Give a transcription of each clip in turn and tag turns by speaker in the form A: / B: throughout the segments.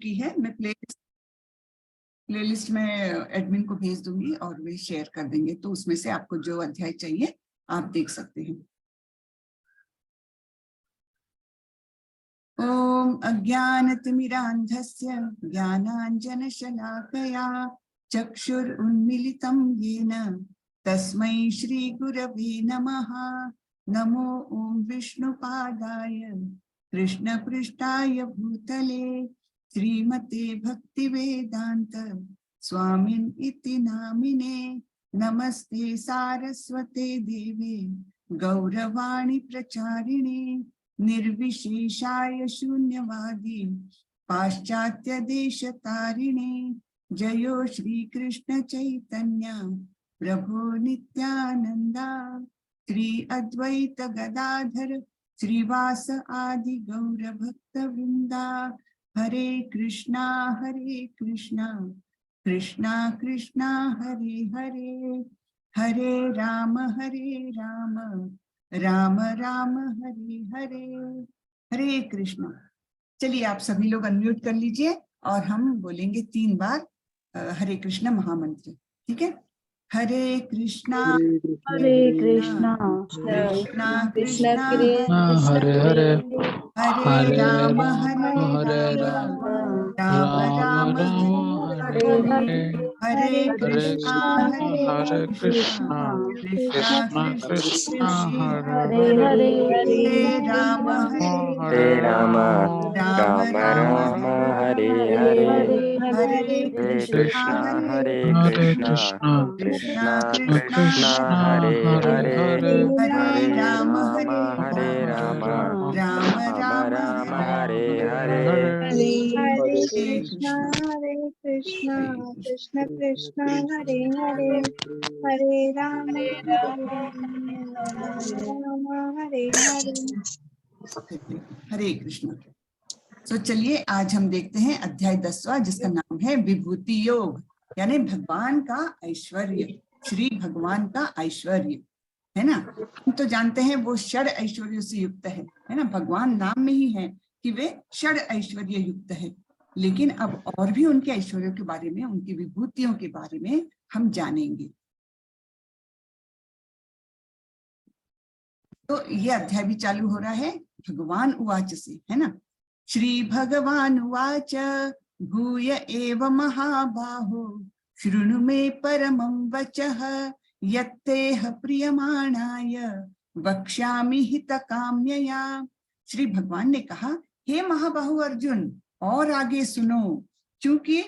A: की है, मैं प्लेलिस्ट में एडमिन को भेज दूंगी और वे शेयर कर देंगे, तो उसमें से आपको जो अध्याय चाहिए आप देख सकते हैं। ओम अज्ञानतिमिरान्धस्य ज्ञानाञ्जनशलाकया चक्षुरुन्मीलितं येन तस्मै श्रीगुरवे नमः। नमो ओम विष्णुपादाय कृष्णपृष्ठाय भूतले श्रीमते भक्तिवेदांत स्वामिन् इति नामिने। नमस्ते सारस्वते देवे गौरवाणी प्रचारिणे निर्विशेषाय शून्यवादी पाश्चात्य देशतारिणे। जयो श्री कृष्ण चैतन्य प्रभो नित्यानंदा श्री अद्वैत गदाधर श्रीवास आदि गौर भक्त वृंदा। हरे कृष्णा कृष्णा कृष्णा हरे हरे, हरे राम राम राम हरे हरे, हरे कृष्ण। चलिए आप सभी लोग अनम्यूट कर लीजिए और हम बोलेंगे 3 बार हरे कृष्ण महामंत्र, ठीक है? हरे कृष्णा कृष्णा कृष्णा
B: हरे हरे,
A: हरे राम राम राम हरे हरे, हरे कृष्णा कृष्णा कृष्णा हरे हरे, हरे राम राम राम हरे हरे, हरे कृष्णा कृष्णा कृष्णा हरे हरे, हरे राम राम राम हरे हरे,
C: हरे कृष्णा कृष्ण कृष्ण हरे हरे, हरे राम हरे हरे।
A: हरे कृष्ण। तो चलिए आज हम देखते हैं अध्याय 10वां, जिसका नाम है विभूति योग, यानी भगवान का ऐश्वर्य, श्री भगवान का ऐश्वर्य, है ना? हम तो जानते हैं वो षड ऐश्वर्य से युक्त है ना? भगवान नाम में ही है कि वे षड ऐश्वर्य युक्त है, लेकिन अब और भी उनके ऐश्वर्यों के बारे में, उनकी विभूतियों के बारे में हम जानेंगे। तो ये अध्याय भी चालू हो रहा है भगवान उवाच से, है ना? श्री भगवान उवाच भूय एव महाबाहो शृणु मे परमं वचः यत्तेह प्रियमाणाय वक्ष्यामि हितकाम्यया। श्री भगवान ने कहा, हे महाबाहु अर्जुन, और आगे सुनो, क्योंकि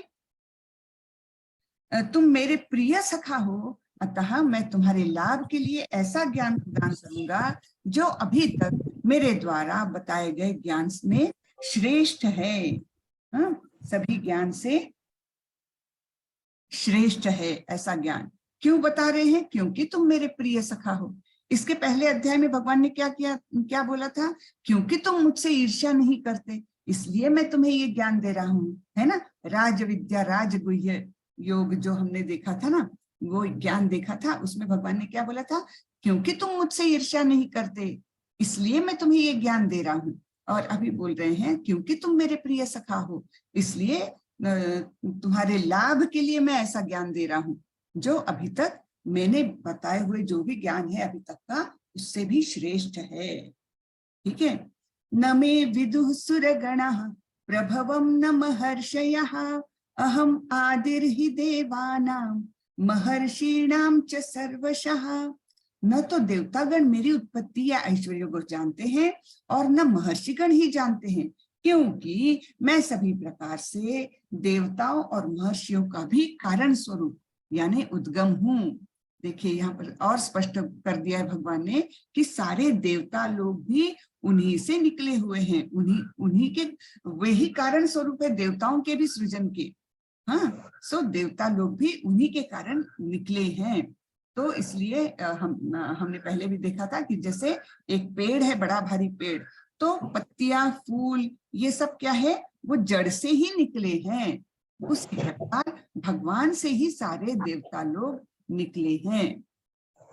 A: तुम मेरे प्रिय सखा हो, अतः मैं तुम्हारे लाभ के लिए ऐसा ज्ञान प्रदान करूंगा जो अभी तक मेरे द्वारा बताए गए ज्ञान में श्रेष्ठ है। सभी ज्ञान से श्रेष्ठ है ऐसा ज्ञान। क्यों बता रहे हैं? क्योंकि तुम मेरे प्रिय सखा हो। इसके पहले अध्याय में भगवान ने क्या बोला था? क्योंकि तुम मुझसे ईर्ष्या नहीं करते, इसलिए मैं तुम्हें ये ज्ञान दे रहा हूं, है ना? राज विद्या राजगुह्य योग जो हमने देखा था ना, वो ज्ञान देखा था, उसमें भगवान ने क्या बोला था? क्योंकि तुम मुझसे ईर्ष्या नहीं करते, इसलिए मैं तुम्हें ये ज्ञान दे रहा हूं। और अभी बोल रहे हैं क्योंकि तुम मेरे प्रिय सखा हो, इसलिए तुम्हारे लाभ के लिए मैं ऐसा ज्ञान दे रहा हूं जो अभी तक मैंने बताए हुए जो भी ज्ञान है अभी तक का, उससे भी श्रेष्ठ है, ठीक है? न मे विदुः सुरगणः प्रभवं न महर्षयः अहम आदिर्हि देवानां महर्षीणां च सर्वशः। न तो देवतागण मेरी उत्पत्ति या ऐश्वर्य को जानते हैं और न महर्षिगण ही जानते हैं, क्योंकि मैं सभी प्रकार से देवताओं और महर्षियों का भी कारण स्वरूप यानी उद्गम हूं। देखिए यहाँ पर और स्पष्ट कर दिया है भगवान ने कि सारे देवता लोग भी उन्हीं से निकले हुए हैं, उन्हीं के वही कारण स्वरूप है देवताओं के भी सृजन के। हाँ, सो देवता लोग भी उन्हीं के कारण निकले हैं। तो इसलिए हमने पहले भी देखा था कि जैसे एक पेड़ है, बड़ा भारी पेड़, तो पत्तियां फूल ये सब क्या है? वो जड़ से ही निकले हैं। उस प्रकार भगवान से ही सारे देवता लोग निकले हैं।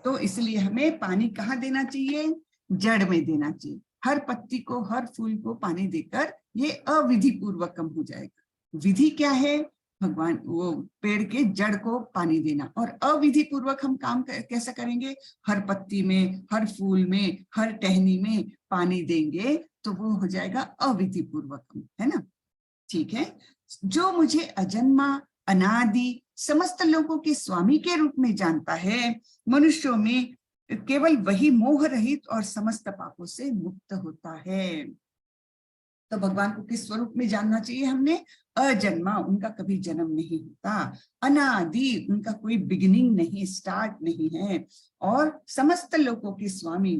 A: तो इसलिए हमें पानी कहाँ देना चाहिए? जड़ में देना चाहिए। हर पत्ती को, हर फूल को पानी देकर ये अविधि पूर्वकम हो जाएगा, विधि क्या है? भगवान वो पेड़ के जड़ को पानी देना। और अविधि पूर्वक हम काम कैसे करेंगे? हर पत्ती में, हर फूल में, हर टहनी में पानी देंगे तो वो हो जाएगा अविधि पूर्वक, है ना? ठीक है। जो मुझे अजन्मा, अनादि, समस्त लोगों के स्वामी के रूप में जानता है, मनुष्यों में केवल वही मोह रहित और समस्त पापों से मुक्त होता है। तो भगवान को किस स्वरूप में जानना चाहिए हमने? अजन्मा, उनका कभी जन्म नहीं होता, अनादि, उनका कोई बिगिनिंग नहीं, स्टार्ट नहीं है, और समस्त लोगों के स्वामी।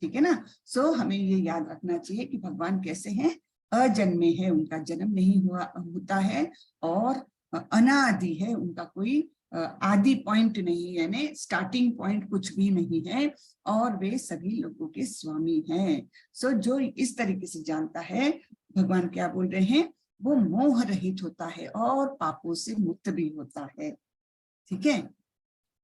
A: ठीक है ना? सो हमें ये याद रखना चाहिए कि भगवान कैसे हैं? अजन्मे है, उनका जन्म नहीं होता है, और अनादि है, उनका कोई आदि पॉइंट नहीं, यानी स्टार्टिंग पॉइंट कुछ भी नहीं है, और वे सभी लोगों के स्वामी हैं। सो जो इस तरीके से जानता है, भगवान क्या बोल रहे हैं? वो मोह रहित होता है और पापों से मुक्त भी होता है। ठीक है।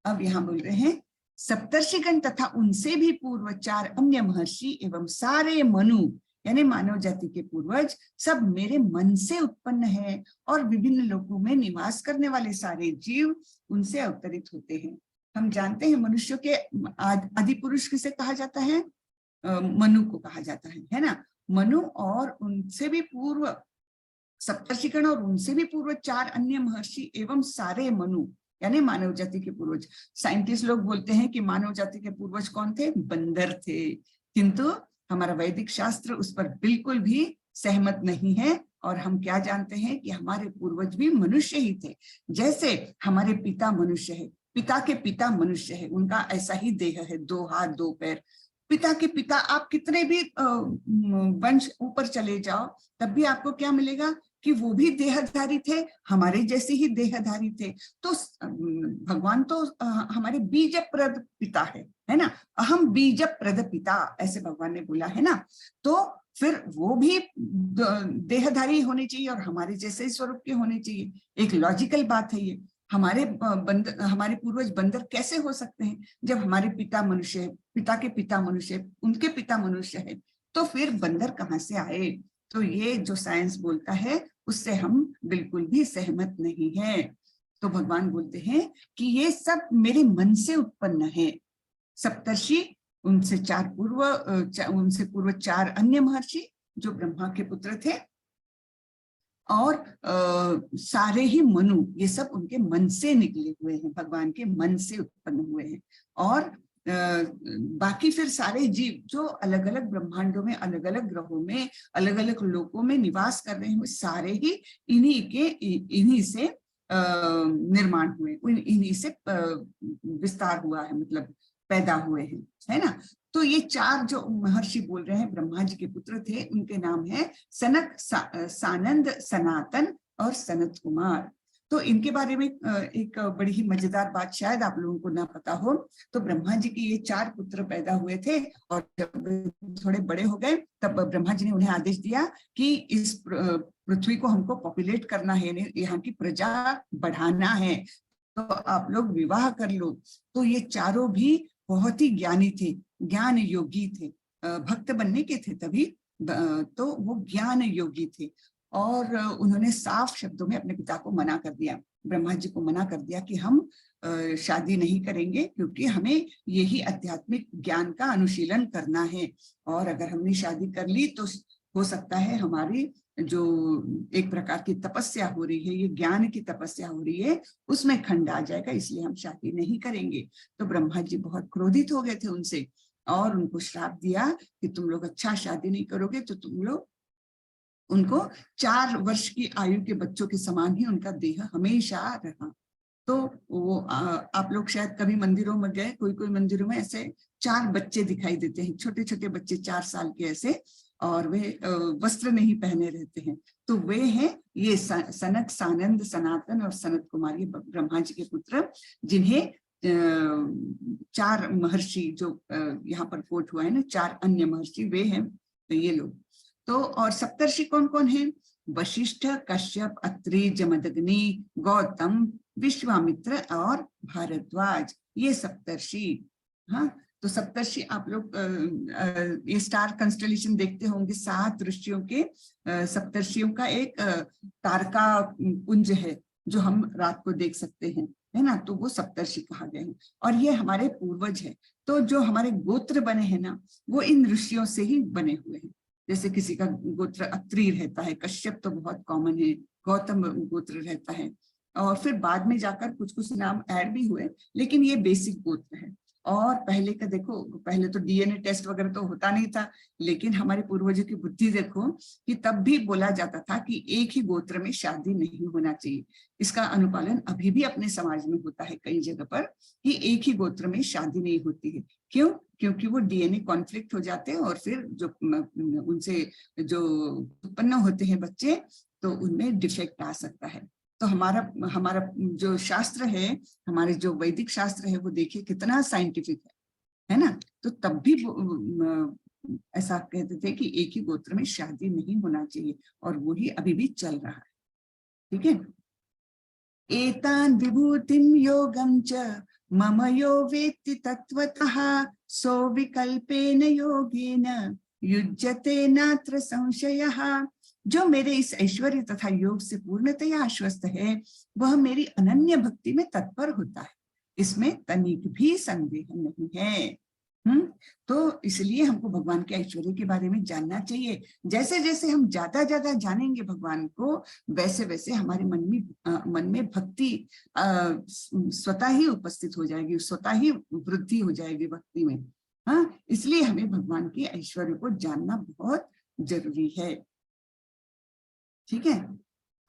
A: अब यहाँ बोल रहे हैं सप्तर्षिगण तथा उनसे भी पूर्व 4 अन्य महर्षि एवं सारे मनु, यानी मानव जाति के पूर्वज, सब मेरे मन से उत्पन्न है, और विभिन्न लोकों में निवास करने वाले सारे जीव उनसे अवतरित होते हैं। हम जानते हैं मनुष्यों के आदि पुरुष किसे कहा जाता है? मनु को कहा जाता है ना? मनु और उनसे भी पूर्व सप्तर्षिगण और उनसे भी पूर्व 4 अन्य महर्षि एवं सारे मनु, यानी मानव जाति के पूर्वज। साइंटिस्ट लोग बोलते हैं कि मानव जाति के पूर्वज कौन थे? बंदर थे, किंतु हमारा वैदिक शास्त्र उस पर बिल्कुल भी सहमत नहीं है, और हम क्या जानते हैं कि हमारे पूर्वज भी मनुष्य ही थे। जैसे हमारे पिता मनुष्य है, पिता के पिता मनुष्य है, उनका ऐसा ही देह है, 2 हाथ 2 पैर। पिता के पिता, आप कितने भी वंश ऊपर चले जाओ, तब भी आपको क्या मिलेगा? कि वो भी देहधारी थे, हमारे जैसे ही देहधारी थे। तो भगवान तो हमारे बीजप्रद पिता है ना? अहम बीजप्रद पिता, ऐसे भगवान ने बोला है ना? तो फिर वो भी देहधारी होने चाहिए और हमारे जैसे ही स्वरूप के होने चाहिए। एक लॉजिकल बात है ये। हमारे पूर्वज बंदर कैसे हो सकते हैं जब हमारे पिता मनुष्य है, पिता के पिता मनुष्य है, उनके पिता मनुष्य है, तो फिर बंदर कहाँ से आए? तो ये जो साइंस बोलता है उससे हम बिल्कुल भी सहमत नहीं है। तो भगवान बोलते हैं कि ये सब मेरे मन से उत्पन्न है। सप्तर्षि, उनसे उनसे पूर्व 4 अन्य महर्षि जो ब्रह्मा के पुत्र थे, और सारे ही मनु, ये सब उनके मन से निकले हुए हैं, भगवान के मन से उत्पन्न हुए हैं। और बाकी फिर सारे जीव जो अलग अलग ब्रह्मांडों में, अलग अलग ग्रहों में, अलग अलग लोकों में निवास कर रहे हैं, सारे ही इन्हीं से निर्माण हुए, इन्हीं से विस्तार हुआ है, मतलब पैदा हुए हैं, है ना? तो ये 4 जो महर्षि बोल रहे हैं, ब्रह्मा जी के पुत्र थे, उनके नाम है सनक, सानंद, सनातन और सनत कुमार। तो इनके बारे में एक बड़ी ही मजेदार बात शायद आप लोगों को ना पता हो। तो ब्रह्मा जी के ये 4 पुत्र पैदा हुए थे, और जब थोड़े बड़े हो गए तब ब्रह्मा जी ने उन्हें आदेश दिया कि इस पृथ्वी को हमको पॉपुलेट करना है, यहाँ की प्रजा बढ़ाना है, तो आप लोग विवाह कर लो। तो ये चारों भी बहुत ही ज्ञानी थे, ज्ञान योगी थे, भक्त बनने के थे तभी, तो वो ज्ञान योगी थे। और उन्होंने साफ शब्दों में अपने पिता को मना कर दिया, ब्रह्मा जी को मना कर दिया कि हम शादी नहीं करेंगे, क्योंकि हमें यही आध्यात्मिक ज्ञान का अनुशीलन करना है, और अगर हमने शादी कर ली तो हो सकता है हमारी जो एक प्रकार की तपस्या हो रही है, ये ज्ञान की तपस्या हो रही है, उसमें खंड आ जाएगा, इसलिए हम शादी नहीं करेंगे। तो ब्रह्मा जी बहुत क्रोधित हो गए थे उनसे, और उनको श्राप दिया कि तुम लोग अच्छा शादी नहीं करोगे तो तुम लोग, उनको 4 वर्ष की आयु के बच्चों के समान ही उनका देह हमेशा रहा। तो वो आप लोग शायद कभी मंदिरों में गए, कोई कोई मंदिरों में ऐसे 4 बच्चे दिखाई देते हैं, छोटे छोटे बच्चे 4 साल के ऐसे, और वे वस्त्र नहीं पहने रहते हैं। तो वे हैं ये सनक, सानंद, सनातन और सनत कुमार, ये ब्रह्मा जी के पुत्र, जिन्हें 4 महर्षि जो यहाँ पर कोट हुआ है ना, 4 अन्य महर्षि, वे हैं ये लोग। तो और सप्तर्षि कौन कौन है? वशिष्ठ, कश्यप, अत्रि, जमदग्नि, गौतम, विश्वामित्र और भारद्वाज, ये सप्तर्षि। हाँ, तो सप्तर्षि आप लोग ये स्टार कंस्टेलेशन देखते होंगे, 7 ऋषियों के सप्तर्षियों का एक तारका पुंज है जो हम रात को देख सकते हैं, है ना। तो वो सप्तर्षि कहा गए हैं और ये हमारे पूर्वज है। तो जो हमारे गोत्र बने हैं ना, वो इन ऋषियों से ही बने हुए हैं। जैसे किसी का गोत्र अत्रि रहता है, कश्यप तो बहुत कॉमन है, गौतम गोत्र रहता है, और फिर बाद में जाकर कुछ कुछ नाम ऐड भी हुए, लेकिन ये बेसिक गोत्र है। और पहले का देखो, पहले तो डीएनए टेस्ट वगैरह तो होता नहीं था, लेकिन हमारे पूर्वजों की बुद्धि देखो कि तब भी बोला जाता था कि एक ही गोत्र में शादी नहीं होना चाहिए। इसका अनुपालन अभी भी अपने समाज में होता है कई जगह पर कि एक ही गोत्र में शादी नहीं होती है। क्यों? क्योंकि वो डीएनए कॉन्फ्लिक्ट हो जाते हैं और फिर जो उनसे जो उत्पन्न होते हैं बच्चे, तो उनमें डिफेक्ट आ सकता है। तो हमारा जो शास्त्र है, हमारे जो वैदिक शास्त्र है, वो देखिए कितना साइंटिफिक है ना। तो तब भी ऐसा कहते थे कि एक ही गोत्र में शादी नहीं होना चाहिए, और वही अभी भी चल रहा है। ठीक है। एतान विभूतिम योगम च मम यो वेत्ति तत्वतः सो विकल्पेन योगेन युज्यते नात्र संशयः। जो मेरे इस ऐश्वर्य तथा योग से पूर्णतया आश्वस्त है, वह मेरी अनन्य भक्ति में तत्पर होता है, इसमें तनिक भी संदेह नहीं है। तो इसलिए हमको भगवान के ऐश्वर्य के बारे में जानना चाहिए। जैसे जैसे हम ज्यादा ज्यादा जानेंगे भगवान को, वैसे वैसे हमारे मन में भक्ति स्वतः ही उपस्थित हो जाएगी, स्वतः ही वृद्धि हो जाएगी भक्ति में। हाँ, इसलिए हमें भगवान के ऐश्वर्य को जानना बहुत जरूरी है। ठीक है।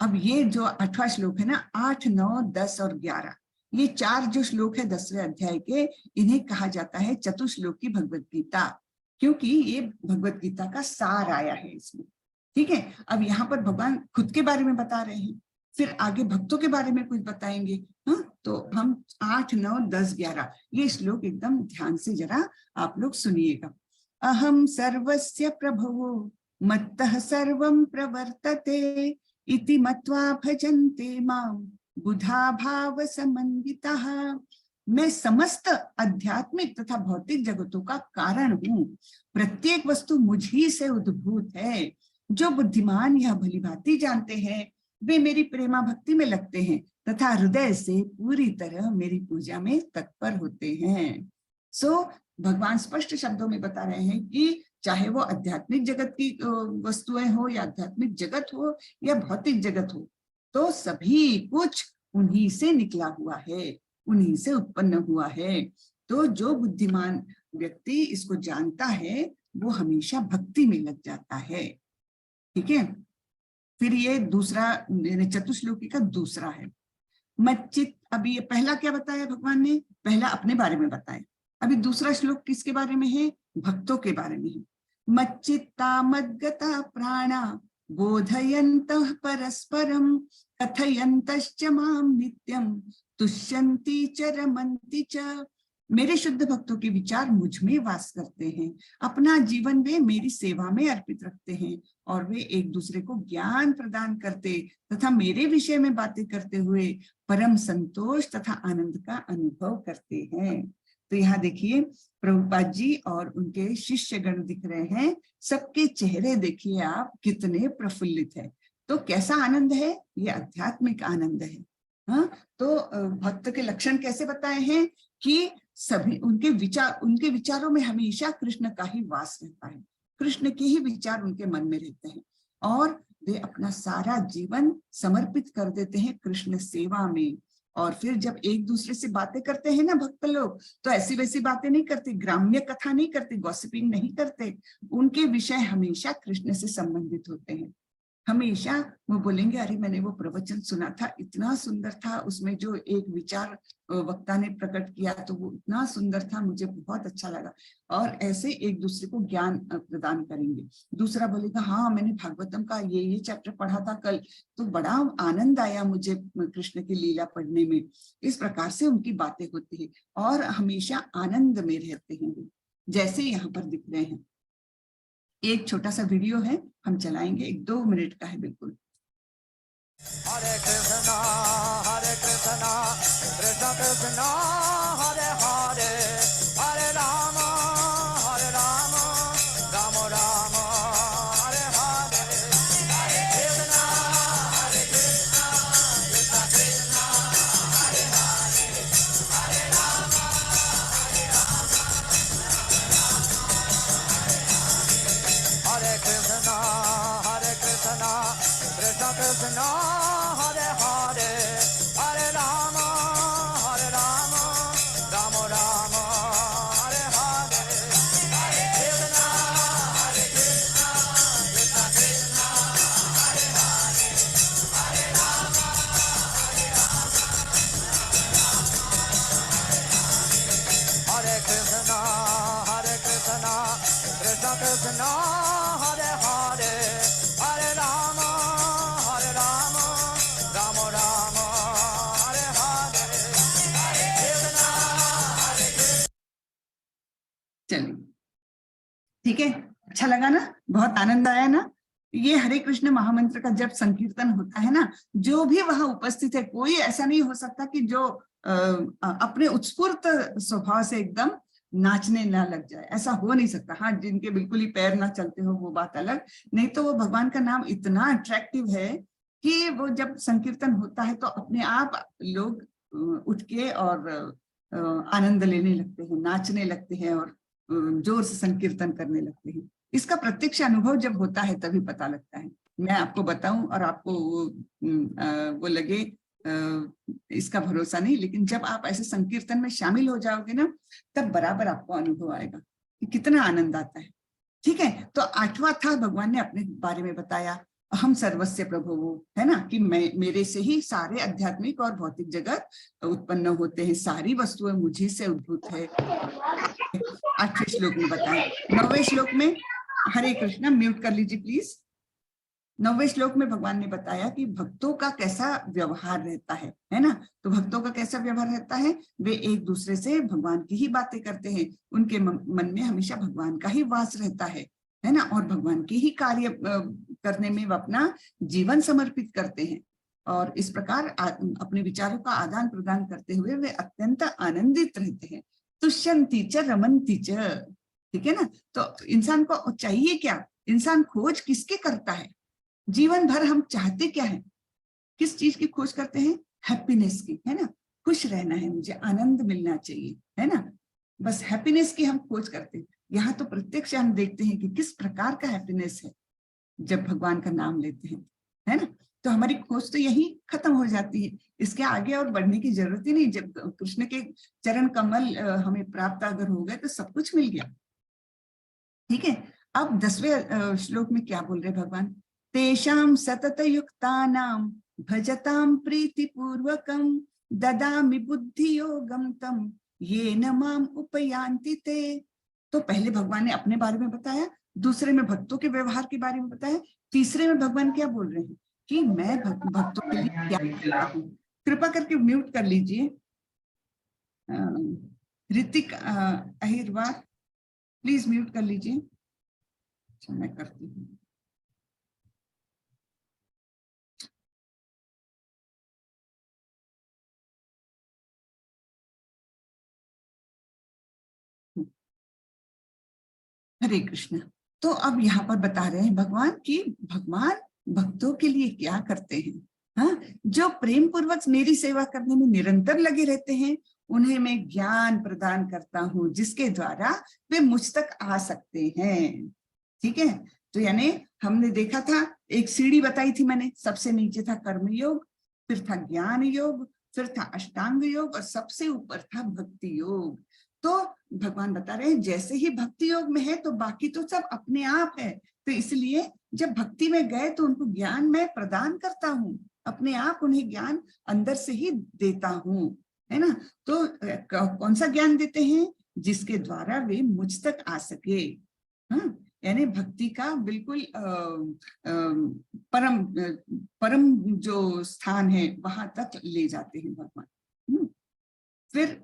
A: अब ये जो 8वां श्लोक है ना, 8, 9, 10 और 11, ये 4 जो श्लोक है 10वें अध्याय के, इन्हें कहा जाता है चतुश्लोकी भगवत गीता, क्योंकि ये भगवत गीता का सार आया है इसमें। ठीक है। अब यहाँ पर भगवान खुद के बारे में बता रहे हैं, फिर आगे भक्तों के बारे में कुछ बताएंगे। हाँ, तो हम 8, 9, 10, 11 ये श्लोक एकदम ध्यान से जरा आप लोग सुनिएगा। अहम सर्वस्य प्रभवो मत्तः सर्वं प्रवर्तते इति मत्वा भजन्ते मां बुधा भाव समन्वितः। मैं समस्त आध्यात्मिक तथा भौतिक जगतों का कारण हूँ, प्रत्येक वस्तु मुझ ही से उद्भूत है। जो बुद्धिमान यह भली भांति जानते हैं, वे मेरी प्रेमा भक्ति में लगते हैं तथा हृदय से पूरी तरह मेरी पूजा में तत्पर होते हैं। भगवान स्पष्ट शब्दों में बता रहे हैं कि चाहे वो आध्यात्मिक जगत की वस्तुएं हो या आध्यात्मिक जगत हो या भौतिक जगत हो, तो सभी कुछ उन्हीं से निकला हुआ है, उन्हीं से उत्पन्न हुआ है। तो जो बुद्धिमान व्यक्ति इसको जानता है, वो हमेशा भक्ति में लग जाता है। ठीक है। फिर ये दूसरा चतुश्लोकी का दूसरा है मच्चित। अभी ये पहला क्या बताया भगवान ने? पहला अपने बारे में बताया। अभी दूसरा श्लोक किसके बारे में है? भक्तों के बारे में है। मच्चित्ता मद्गता प्राणा बोधयन्तः परस्परं कथयन्तश्च मां नित्यं तुष्यन्ति च रमन्ति च। मेरे शुद्ध भक्तों के विचार मुझ में वास करते हैं, अपना जीवन वे मेरी सेवा में अर्पित रखते हैं, और वे एक दूसरे को ज्ञान प्रदान करते तथा मेरे विषय में बातें करते हुए परम संतोष तथा आनंद का अनुभव करते हैं। तो यहाँ देखिए प्रभुपाद जी और उनके शिष्यगण दिख रहे हैं, सबके चेहरे देखिए आप कितने प्रफुल्लित है। तो कैसा आनंद है? ये आध्यात्मिक आनंद है। हाँ, तो भक्त के लक्षण कैसे बताए हैं कि सभी उनके विचारों में हमेशा कृष्ण का ही वास रहता है, कृष्ण के ही विचार उनके मन में रहते हैं, और वे अपना सारा जीवन समर्पित कर देते हैं कृष्ण सेवा में। और फिर जब एक दूसरे से बातें करते हैं ना भक्त लोग, तो ऐसी वैसी बातें नहीं करते, ग्राम्य कथा नहीं करते, गॉसिपिंग नहीं करते, उनके विषय हमेशा कृष्ण से संबंधित होते हैं। हमेशा वो बोलेंगे, अरे मैंने वो प्रवचन सुना था, इतना सुंदर था, उसमें जो एक विचार वक्ता ने प्रकट किया तो वो इतना सुंदर था, मुझे बहुत अच्छा लगा। और ऐसे एक दूसरे को ज्ञान प्रदान करेंगे। दूसरा बोलेगा, हाँ मैंने भागवतम का ये चैप्टर पढ़ा था कल, तो बड़ा आनंद आया मुझे कृष्ण की लीला पढ़ने में। इस प्रकार से उनकी बातें होती है और हमेशा आनंद में रहते हैं, जैसे यहाँ पर दिख रहे हैं। एक छोटा सा वीडियो है, हम चलाएंगे, 1-2 मिनट का है बिल्कुल।
D: हरे Krishna Krishna Krishna Hare Hare Hare Ram Krishna Hare Hare Hare Rama Rama Rama Hare Hare Hare Krishna Hare Krishna।
A: चलिए ठीक है, अच्छा लगा ना, बहुत आनंद आया ना। ये हरे कृष्ण महामंत्र का जब संकीर्तन होता है ना, जो भी वहां उपस्थित है, कोई ऐसा नहीं हो सकता कि जो अपने उत्स्फूर्त स्वभाव से एकदम नाचने ना लग जाए, ऐसा हो नहीं सकता। हाँ, जिनके बिल्कुल ही पैर ना चलते हो वो बात अलग, नहीं तो वो भगवान का नाम इतना अट्रैक्टिव है कि वो जब संकीर्तन होता है तो अपने आप लोग उठ के और आनंद लेने लगते हैं, नाचने लगते हैं और जोर से संकीर्तन करने लगते हैं। इसका प्रत्यक्ष अनुभव जब होता है तभी पता लगता है। मैं आपको बताऊं और आपको वो लगे इसका भरोसा नहीं, लेकिन जब आप ऐसे संकीर्तन में शामिल हो जाओगे ना, तब बराबर आपको अनुभव आएगा कि कितना आनंद आता है। ठीक है, तो 8वां था, भगवान ने अपने बारे में बताया, अहम सर्वस्य प्रभुः, है ना, कि मेरे से ही सारे आध्यात्मिक और भौतिक जगत उत्पन्न होते हैं, सारी वस्तुएं मुझी से उद्भूत है। 8वें श्लोक में बताया। 9वें श्लोक में, हरे कृष्णा, म्यूट कर लीजिए प्लीज। 9वें श्लोक में भगवान ने बताया कि भक्तों का कैसा व्यवहार रहता है ना। तो भक्तों का कैसा व्यवहार रहता है, वे एक दूसरे से भगवान की ही बातें करते हैं, उनके मन में हमेशा भगवान का ही वास रहता है ना, और भगवान के ही कार्य करने में वे अपना जीवन समर्पित करते हैं, और इस प्रकार अपने विचारों का आदान प्रदान करते हुए वे अत्यंत आनंदित रहते हैं। तुष्यंती च रमन्ती च, ठीक है ना। तो इंसान को चाहिए क्या, इंसान खोज किसके करता है, जीवन भर हम चाहते क्या है, किस चीज की खोज करते हैं, हैप्पीनेस की, है ना। खुश रहना है, मुझे आनंद मिलना चाहिए, है ना, बस हैप्पीनेस की हम खोज करते हैं। यहाँ तो प्रत्यक्ष हम देखते हैं कि किस प्रकार का हैप्पीनेस है जब भगवान का नाम लेते हैं, है ना। तो हमारी खोज तो यही खत्म हो जाती है, इसके आगे और बढ़ने की जरूरत ही नहीं। जब कृष्ण के चरण कमल हमें प्राप्त अगर हो गए तो सब कुछ मिल गया। ठीक है, अब 10वें श्लोक में क्या बोल रहे भगवान, तेषां सतत युक्तानां भजतां प्रीतिपूर्वकं ददामि बुद्धि योगं तम येन माम उपयान्ति ते। तो पहले भगवान ने अपने बारे में बताया, दूसरे में भक्तों के व्यवहार के बारे में बताया, तीसरे में भगवान क्या बोल रहे हैं कि मैं भक्तों के लिए क्या करता हूँ। कृपा करके म्यूट कर लीजिए ऋतिक अहिरवार, प्लीज म्यूट कर लीजिए। अच्छा, मैं करती हूँ। हरे कृष्ण। तो अब यहाँ पर बता रहे हैं भगवान कि भगवान भक्तों के लिए क्या करते हैं। हाँ, जो प्रेम पूर्वक मेरी सेवा करने में निरंतर लगे रहते हैं, उन्हें मैं ज्ञान प्रदान करता हूँ जिसके द्वारा वे मुझ तक आ सकते हैं। ठीक है, तो यानी हमने देखा था, एक सीढ़ी बताई थी मैंने, सबसे नीचे था कर्म योग, फिर था ज्ञान योग, फिर था अष्टांग योग, और सबसे ऊपर था भक्ति योग। तो भगवान बता रहे हैं जैसे ही भक्ति योग में है तो बाकी तो सब अपने आप है। तो इसलिए जब भक्ति में गए तो उनको ज्ञान मैं प्रदान करता हूँ, अपने आप उन्हें ज्ञान अंदर से ही देता हूँ, है ना। तो कौन सा ज्ञान देते हैं, जिसके द्वारा वे मुझ तक आ सके। हाँ, यानी भक्ति का बिल्कुल परम जो स्थान है वहां तक ले जाते हैं भगवान। फिर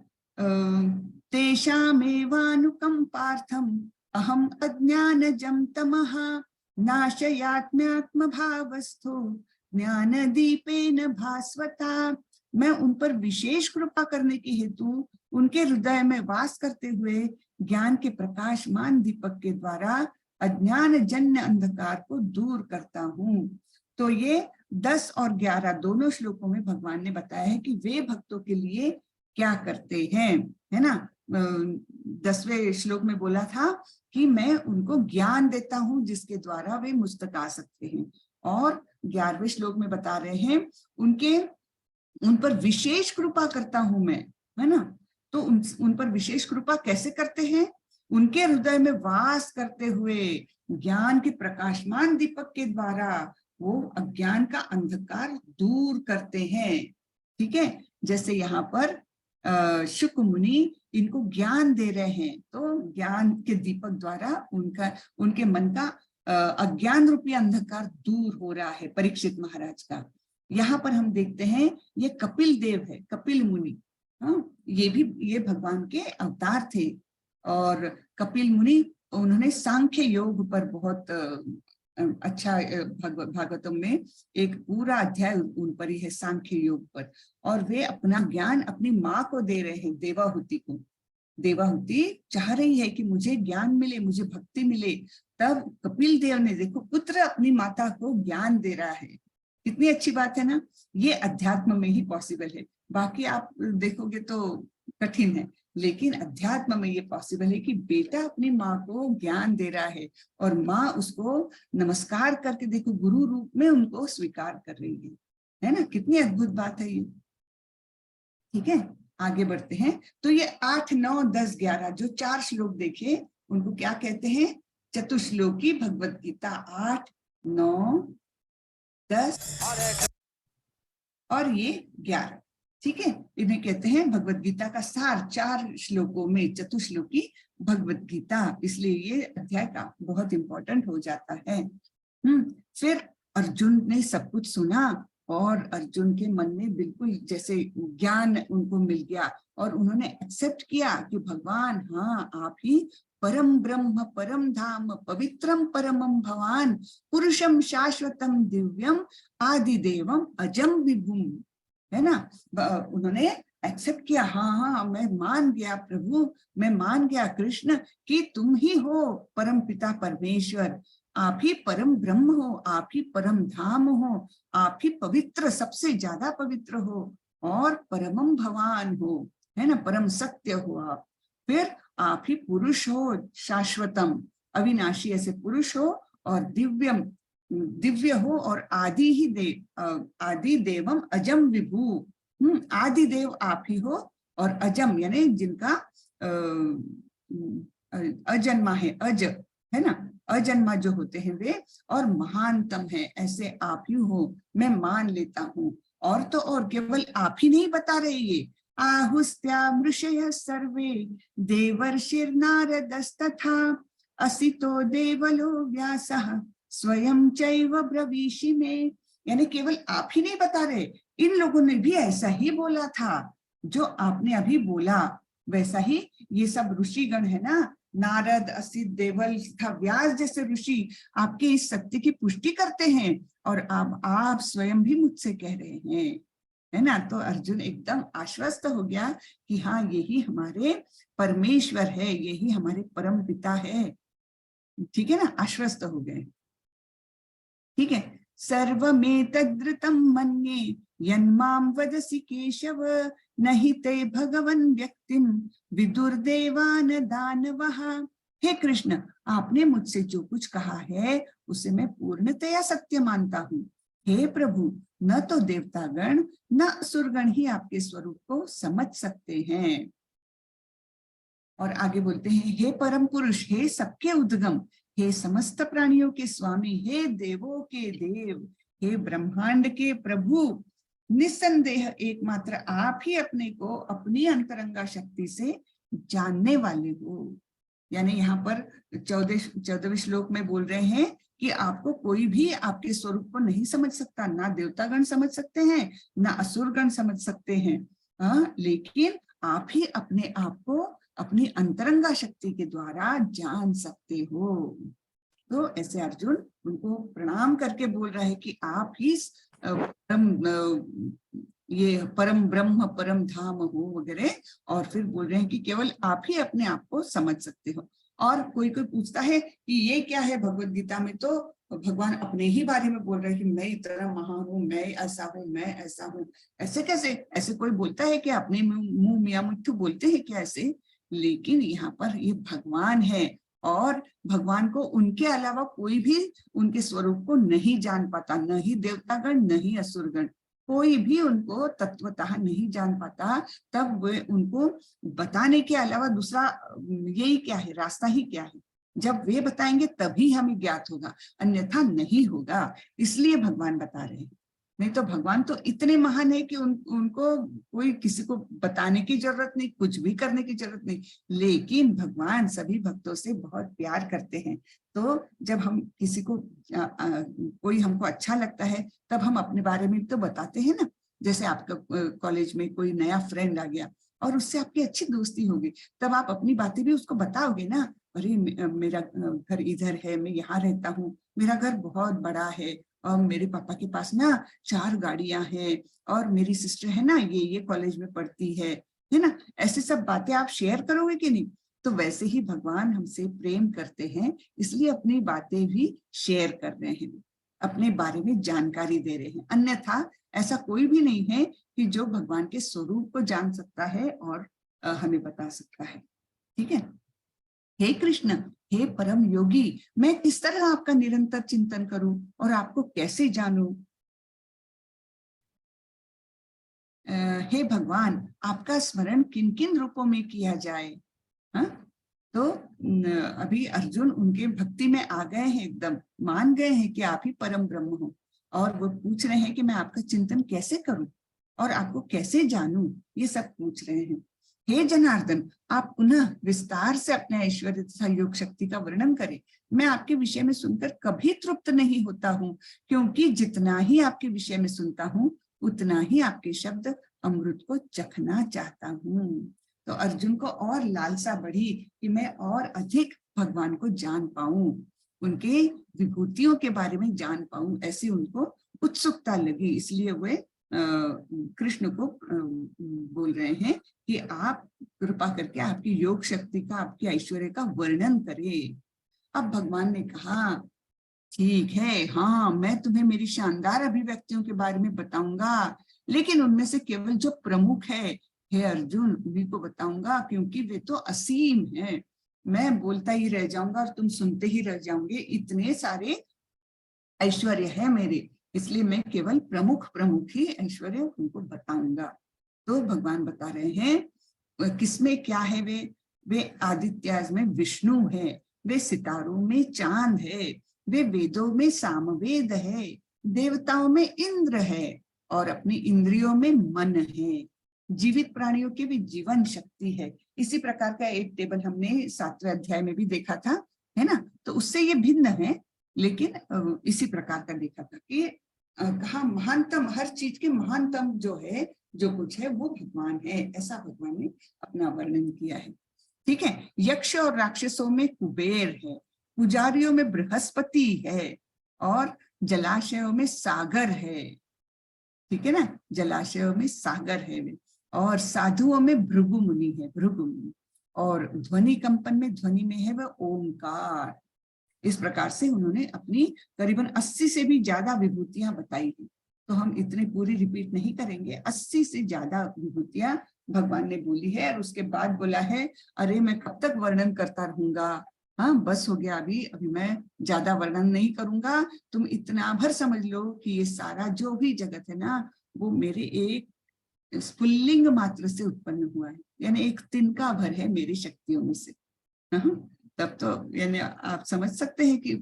A: तेषामेवानुकंपार्थम अहम अज्ञानजं तमः नाशयात्म्यात्म भावस्थो ज्ञान दीपेन भास्वता। मैं उन पर विशेष कृपा करने के हेतु उनके हृदय में वास करते हुए ज्ञान के प्रकाशमान दीपक के द्वारा अज्ञान जन्य अंधकार को दूर करता हूँ। तो ये 10 और 11 दोनों श्लोकों में भगवान ने बताया है कि वे भक्तों के लिए क्या करते हैं, है ना। 10वें श्लोक में बोला था कि मैं उनको ज्ञान देता हूं जिसके द्वारा वे मुझ तक आ सकते हैं, और 11वें श्लोक में बता रहे हैं उन पर विशेष कृपा करता हूं मैं, है ना। तो उन पर विशेष कृपा कैसे करते हैं, उनके हृदय में वास करते हुए ज्ञान के प्रकाशमान दीपक के द्वारा वो अज्ञान का अंधकार दूर करते हैं। ठीक है, जैसे यहाँ पर शुक मुनि इनको ज्ञान दे रहे हैं। तो ज्ञान के दीपक द्वारा उनके मन का अज्ञान रूपी अंधकार दूर हो रहा है परीक्षित महाराज का। यहाँ पर हम देखते हैं ये कपिल देव है, कपिल मुनि। ये भगवान के अवतार थे। और कपिल मुनि उन्होंने सांख्य योग पर बहुत अच्छा, भागवतम में एक पूरा अध्याय उन पर ही है सांख्य योग पर। और वे अपना ज्ञान अपनी माँ को दे रहे हैं, देवाहुति को। देवाहुति चाह रही है कि मुझे ज्ञान मिले, मुझे भक्ति मिले। तब कपिल देव ने, देखो, पुत्र अपनी माता को ज्ञान दे रहा है। कितनी अच्छी बात है ना। ये अध्यात्म में ही पॉसिबल है, बाकी आप देखोगे तो कठिन है, लेकिन अध्यात्म में ये पॉसिबल है कि बेटा अपनी माँ को ज्ञान दे रहा है और माँ उसको नमस्कार करके, देखो, गुरु रूप में उनको स्वीकार कर रही है ना। कितनी अद्भुत बात है ये। ठीक है, आगे बढ़ते हैं। तो ये 8, 9, 10, 11 जो 4 श्लोक देखे उनको क्या कहते हैं? चतुश्लोकी भगवत गीता 8, 9, 10 और ये 11। ठीक है, इन्हें कहते हैं भगवत गीता का सार। 4 श्लोकों में चतुश्लोकी भगवत गीता, इसलिए ये अध्याय का बहुत इंपॉर्टेंट हो जाता है। फिर अर्जुन ने सब कुछ सुना और अर्जुन के मन में बिल्कुल जैसे ज्ञान उनको मिल गया और उन्होंने एक्सेप्ट किया कि भगवान, हाँ, आप ही परम ब्रह्म, परम धाम, पवित्रम परमम भवान, पुरुषम शाश्वतम दिव्यम आदिदेवम अजम विभुम, है ना। उन्होंने एक्सेप्ट किया, हाँ, मैं मान गया प्रभु, मैं मान गया कृष्ण कि तुम ही हो परम पिता परमेश्वर, आप ही परम ब्रह्म हो, आप ही परम धाम हो, आप ही पवित्र, सबसे ज्यादा पवित्र हो और परमम भवान हो, है ना, परम सत्य हो आप। फिर आप ही पुरुष हो, शाश्वतम, अविनाशी ऐसे पुरुष हो, और दिव्यम, दिव्य हो, और आदि देवम अजम विभू, आदि देव आप ही हो, और अजम यानी जिनका अजन्मा है, अज, है ना, अजन्मा जो होते हैं वे, और महानतम है, ऐसे आप ही हो, मैं मान लेता हूँ। और तो और केवल आप ही नहीं बता रहे ये, आहुस्त्या मृषयः सर्वे देवर्षिर्नारदस्तथा असितो देवलो व्यासः स्वयं चैव ब्रवीषि में। यानी केवल आप ही नहीं बता रहे, इन लोगों ने भी ऐसा ही बोला था, जो आपने अभी बोला वैसा ही ये सब ऋषिगण है ना, नारद, असित, देवल तथा व्यास जैसे ऋषि आपके इस सत्य की पुष्टि करते हैं, और आप स्वयं भी मुझसे कह रहे हैं, है ना। तो अर्जुन एकदम आश्वस्त हो गया कि हाँ, यही हमारे परमेश्वर है, यही हमारे परम पिता है। ठीक है ना, आश्वस्त हो गए। ठीक है, सर्वमेतद्ऋतं मन्ये यन्मां वदसि केशव नहि ते भगवन् व्यक्तिं विदुर्देवान दानवः। हे कृष्ण, आपने मुझसे जो कुछ कहा है उसे मैं पूर्णतया सत्य मानता हूँ। हे प्रभु, न तो देवतागण न असुरगण ही आपके स्वरूप को समझ सकते हैं। और आगे बोलते हैं, हे परम पुरुष, हे सबके उद्गम, हे समस्त प्राणियों के स्वामी, हे देवों के देव, हे ब्रह्मांड के प्रभु, निस्संदेह एकमात्र आप ही अपने को अपनी अंतरंगा शक्ति से जानने वाले हो। यानी यहाँ पर 14वें श्लोक में बोल रहे हैं कि आपको कोई भी आपके स्वरूप को नहीं समझ सकता, ना देवतागण समझ सकते हैं, ना असुरगण समझ सकते हैं, लेकिन आप ही अपने आप को अपनी अंतरंगा शक्ति के द्वारा जान सकते हो। तो ऐसे अर्जुन उनको प्रणाम करके बोल रहा है कि आप ही ये परम ब्रह्म, परम धाम हो वगैरह, और फिर बोल रहे हैं कि केवल आप ही अपने आप को समझ सकते हो। और कोई पूछता है कि ये क्या है भगवत गीता में, तो भगवान अपने ही बारे में बोल रहे हैं कि मैं इतना महान हूँ, मैं ऐसा हूँ, मैं ऐसा हूँ। ऐसे कैसे? ऐसे कोई बोलता है कि अपने मुंह मियां मिट्ठू बोलते हैं क्या ऐसे? लेकिन यहाँ पर ये भगवान है, और भगवान को उनके अलावा कोई भी उनके स्वरूप को नहीं जान पाता, न ही देवतागण न ही असुरगण, कोई भी उनको तत्वतः नहीं जान पाता। तब वे उनको बताने के अलावा दूसरा यही क्या है, रास्ता ही क्या है? जब वे बताएंगे तभी हमें ज्ञात होगा, अन्यथा नहीं होगा। इसलिए भगवान बता रहे हैं, नहीं तो भगवान तो इतने महान है कि उनको कोई किसी को बताने की जरूरत नहीं, कुछ भी करने की जरूरत नहीं। लेकिन भगवान सभी भक्तों से बहुत प्यार करते हैं। तो जब हम किसी को कोई हमको अच्छा लगता है तब हम अपने बारे में तो बताते हैं ना। जैसे आपका कॉलेज में कोई नया फ्रेंड आ गया और उससे आपकी अच्छी दोस्ती होगी, तब आप अपनी बातें भी उसको बताओगे ना। अरे मेरा घर इधर है, मैं यहाँ रहता हूँ, मेरा घर बहुत बड़ा है, और मेरे पापा के पास ना 4 गाड़ियां हैं, और मेरी सिस्टर है ना ये कॉलेज में पढ़ती है ना। ऐसे सब बातें आप शेयर करोगे कि नहीं? तो वैसे ही भगवान हमसे प्रेम करते हैं, इसलिए अपनी बातें भी शेयर कर रहे हैं, अपने बारे में जानकारी दे रहे हैं। अन्यथा ऐसा कोई भी नहीं है कि जो भगवान के स्वरूप को जान सकता है और हमें बता सकता है। ठीक है। हे कृष्ण, हे परम योगी, मैं किस तरह आपका निरंतर चिंतन करूं और आपको कैसे जानूं? हे भगवान, आपका स्मरण किन किन रूपों में किया जाए? हाँ, तो अभी अर्जुन उनके भक्ति में आ गए हैं, एकदम मान गए हैं कि आप ही परम ब्रह्म हो, और वो पूछ रहे हैं कि मैं आपका चिंतन कैसे करूं और आपको कैसे जानूं, ये सब पूछ रहे हैं। हे जनार्दन, आप पुनः विस्तार से अपने ऐश्वर्य तथा योग शक्ति का वर्णन करें। मैं आपके विषय में सुनकर कभी तृप्त नहीं होता हूँ, क्योंकि जितना ही आपके विषय में सुनता हूँ उतना ही आपके शब्द अमृत को चखना चाहता हूँ। तो अर्जुन को और लालसा बढ़ी कि मैं और अधिक भगवान को जान पाऊं, उनके विभूतियों के बारे में जान पाऊं, ऐसी उनको उत्सुकता लगी। इसलिए वे कृष्ण को बोल रहे हैं कि आप कृपा करके आपकी योग शक्ति का, आपकी ऐश्वर्य का वर्णन करें। अब भगवान ने कहा, ठीक है, हाँ, मैं तुम्हें मेरी शानदार अभिव्यक्तियों के बारे में बताऊंगा, लेकिन उनमें से केवल जो प्रमुख है हे अर्जुन उन्हीं को बताऊंगा, क्योंकि वे तो असीम है। मैं बोलता ही रह जाऊंगा और तुम सुनते ही रह जाओगे, इतने सारे ऐश्वर्य है मेरे, इसलिए मैं केवल प्रमुख ही ऐश्वर्य उनको बताऊंगा। तो भगवान बता रहे हैं किसमें क्या है। वे आदित्याज में विष्णु है, वे सितारों में चांद है, वे वेदों में सामवेद है, देवताओं में इंद्र है, और अपनी इंद्रियों में मन है, जीवित प्राणियों की भी जीवन शक्ति है। इसी प्रकार का एक टेबल हमने 7वें अध्याय में भी देखा था, है ना। तो उससे ये भिन्न है, लेकिन इसी प्रकार का देखा था कि कहा महानतम, हर चीज के महानतम जो है, जो कुछ है वो भगवान है, ऐसा भगवान ने अपना वर्णन किया है। ठीक है। यक्ष और राक्षसों में कुबेर है, पुजारियों में बृहस्पति है, और जलाशयों में सागर है। ठीक है ना, जलाशयों में सागर है वे, और साधुओं में भृगु मुनि है, भृगु मुनि, और ध्वनि कंपन में, ध्वनि में है वह ओंकार। इस प्रकार से उन्होंने अपनी करीबन 80 से भी ज्यादा विभूतियां बताई हैं। तो हम इतने पूरी रिपीट नहीं करेंगे, 80 से ज्यादा विभूतियां भगवान ने बोली है। और उसके बाद बोला है, अरे मैं कब तक वर्णन करता रहूंगा, हाँ बस हो गया, अभी मैं ज्यादा वर्णन नहीं करूंगा। तुम इतना भर समझ लो कि ये सारा जो भी जगत है ना, वो मेरे एक स्फुल्लिंग मात्र से उत्पन्न हुआ है, यानी एक तिनका भर है मेरी शक्तियों में से। तब तो यानी आप समझ सकते हैं कि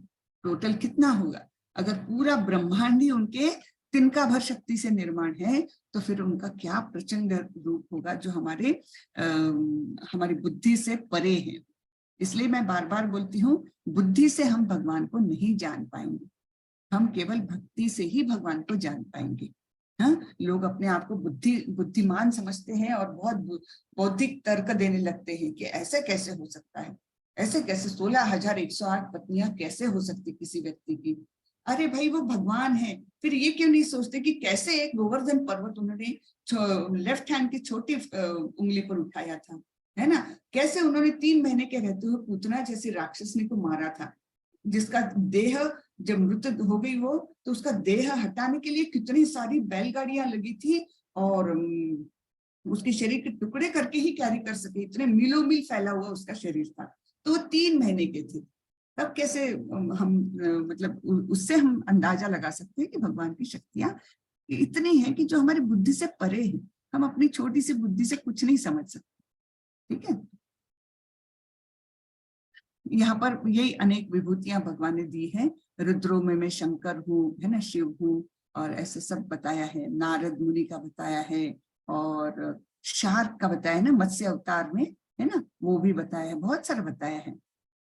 A: टोटल कितना होगा। अगर पूरा ब्रह्मांड ही उनके तिनका भर शक्ति से निर्माण है, तो फिर उनका क्या प्रचंड रूप होगा, जो हमारी बुद्धि से परे है। इसलिए मैं बार बार बोलती हूँ, बुद्धि से हम भगवान को नहीं जान पाएंगे, हम केवल भक्ति से ही भगवान को जान पाएंगे। हाँ, लोग अपने आप को बुद्धिमान समझते हैं और बहुत बौद्धिक तर्क देने लगते हैं कि ऐसे कैसे हो सकता है, ऐसे कैसे 16,108 पत्नियां कैसे हो सकती किसी व्यक्ति की। अरे भाई, वो भगवान है। फिर ये क्यों नहीं सोचते कि कैसे एक गोवर्धन पर्वत उन्होंने लेफ्ट हैंड की छोटी उंगली पर उठाया था, है ना। कैसे उन्होंने 3 महीने के रहते हुए पूतना जैसे राक्षसनी को मारा था, जिसका देह जब मृत हो गई वो, तो उसका देह हटाने के लिए कितनी सारी बैलगाड़ियां लगी थी, और उसके शरीर के टुकड़े करके ही कैरी कर सके, इतने मीलों मील फैला हुआ उसका शरीर था। तो वो 3 महीने के थे। तब कैसे हम मतलब उससे हम अंदाजा लगा सकते हैं कि भगवान की शक्तियां इतनी हैं कि जो हमारी बुद्धि से परे है। हम अपनी छोटी सी बुद्धि से कुछ नहीं समझ सकते। ठीक है। यहाँ पर यही अनेक विभूतियां भगवान ने दी है। रुद्रों में मैं शंकर हूँ, है ना, शिव हूँ, और ऐसे सब बताया है, नारद मुनि का बताया है, और शार्क का बताया ना मत्स्य अवतार में, है ना, वो भी बताया है, बहुत सारा बताया है।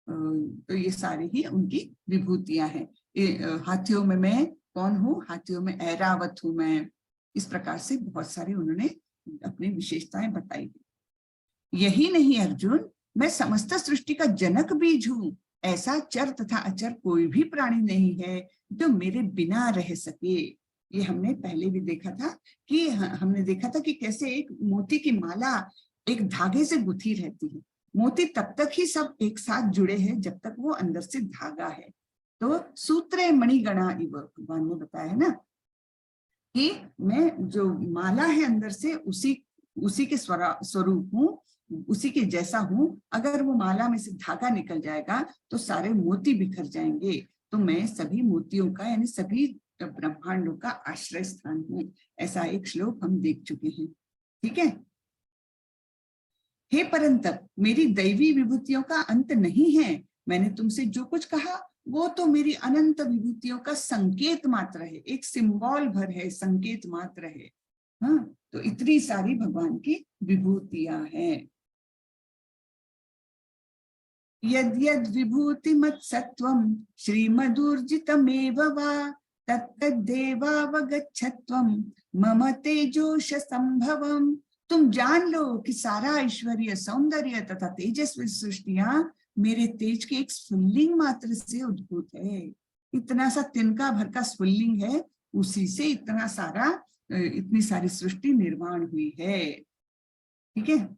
A: तो ये सारी ही उनकी विभूतियां हैं। हाथियों में मैं कौन हूँ, हाथियों में ऐरावत हूँ मैं, इस प्रकार से बहुत सारी उन्होंने अपनी विशेषताएं बताई। यही नहीं अर्जुन, मैं समस्त सृष्टि का जनक बीज हूँ। ऐसा चर तथा अचर कोई भी प्राणी नहीं है जो मेरे बिना रह सके। ये हमने पहले भी देखा था कि हमने देखा था कि कैसे एक मोती की माला एक धागे से गुथी रहती है। मोती तब तक ही सब एक साथ जुड़े हैं जब तक वो अंदर से धागा है। तो सूत्रे मणिगणा इव, भगवान ने बताया है ना कि मैं जो माला है अंदर से उसी के स्वरूप हूँ, उसी के जैसा हूँ। अगर वो माला में से धागा निकल जाएगा तो सारे मोती बिखर जाएंगे। तो मैं सभी मोतियों का यानी सभी ब्रह्मांडों का आश्रय स्थान हूँ। ऐसा एक श्लोक हम देख चुके हैं। ठीक है। हे परंतप, मेरी दैवी विभूतियों का अंत नहीं है। मैंने तुमसे जो कुछ कहा वो तो मेरी अनंत विभूतियों का संकेत मात्र है, एक सिंबल भर है, संकेत मात्र है। हाँ, तो इतनी सारी भगवान की विभूतियां हैं। यद यद विभूति मत सत्वम श्रीमदूर्जितमेव वा तत्तदेवावगच्छत्वम मम तेजोश संभवम। तुम जान लो कि सारा ऐश्वर्य, सौंदर्य तथा तेजस्वी सृष्टियां मेरे तेज के एक स्फुल्लिंग मात्र से उद्भूत है। इतना सा तिनका भर का स्फुल्लिंग है, उसी से इतनी सारी सृष्टि निर्माण हुई है। ठीक है।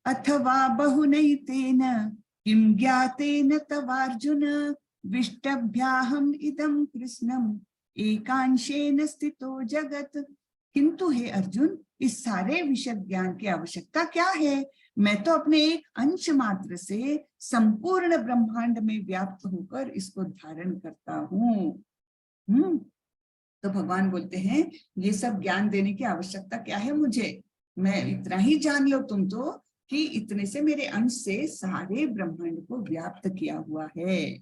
A: अथवा बहुनैतेन किं ज्ञातेन तवार्जुन विष्टभ्याहम इदं कृष्णम एकांशेन स्थितो जगत। किंतु हे अर्जुन, इस सारे विशद ज्ञान की आवश्यकता क्या है? मैं तो अपने एक अंश मात्र से संपूर्ण ब्रह्मांड में व्याप्त होकर इसको धारण करता हूँ। तो भगवान बोलते हैं ये सब ज्ञान देने की आवश्यकता क्या है मुझे? मैं इतना ही जान लो तुम तो कि इतने से मेरे अंश से सारे ब्रह्मांड को व्याप्त किया हुआ है।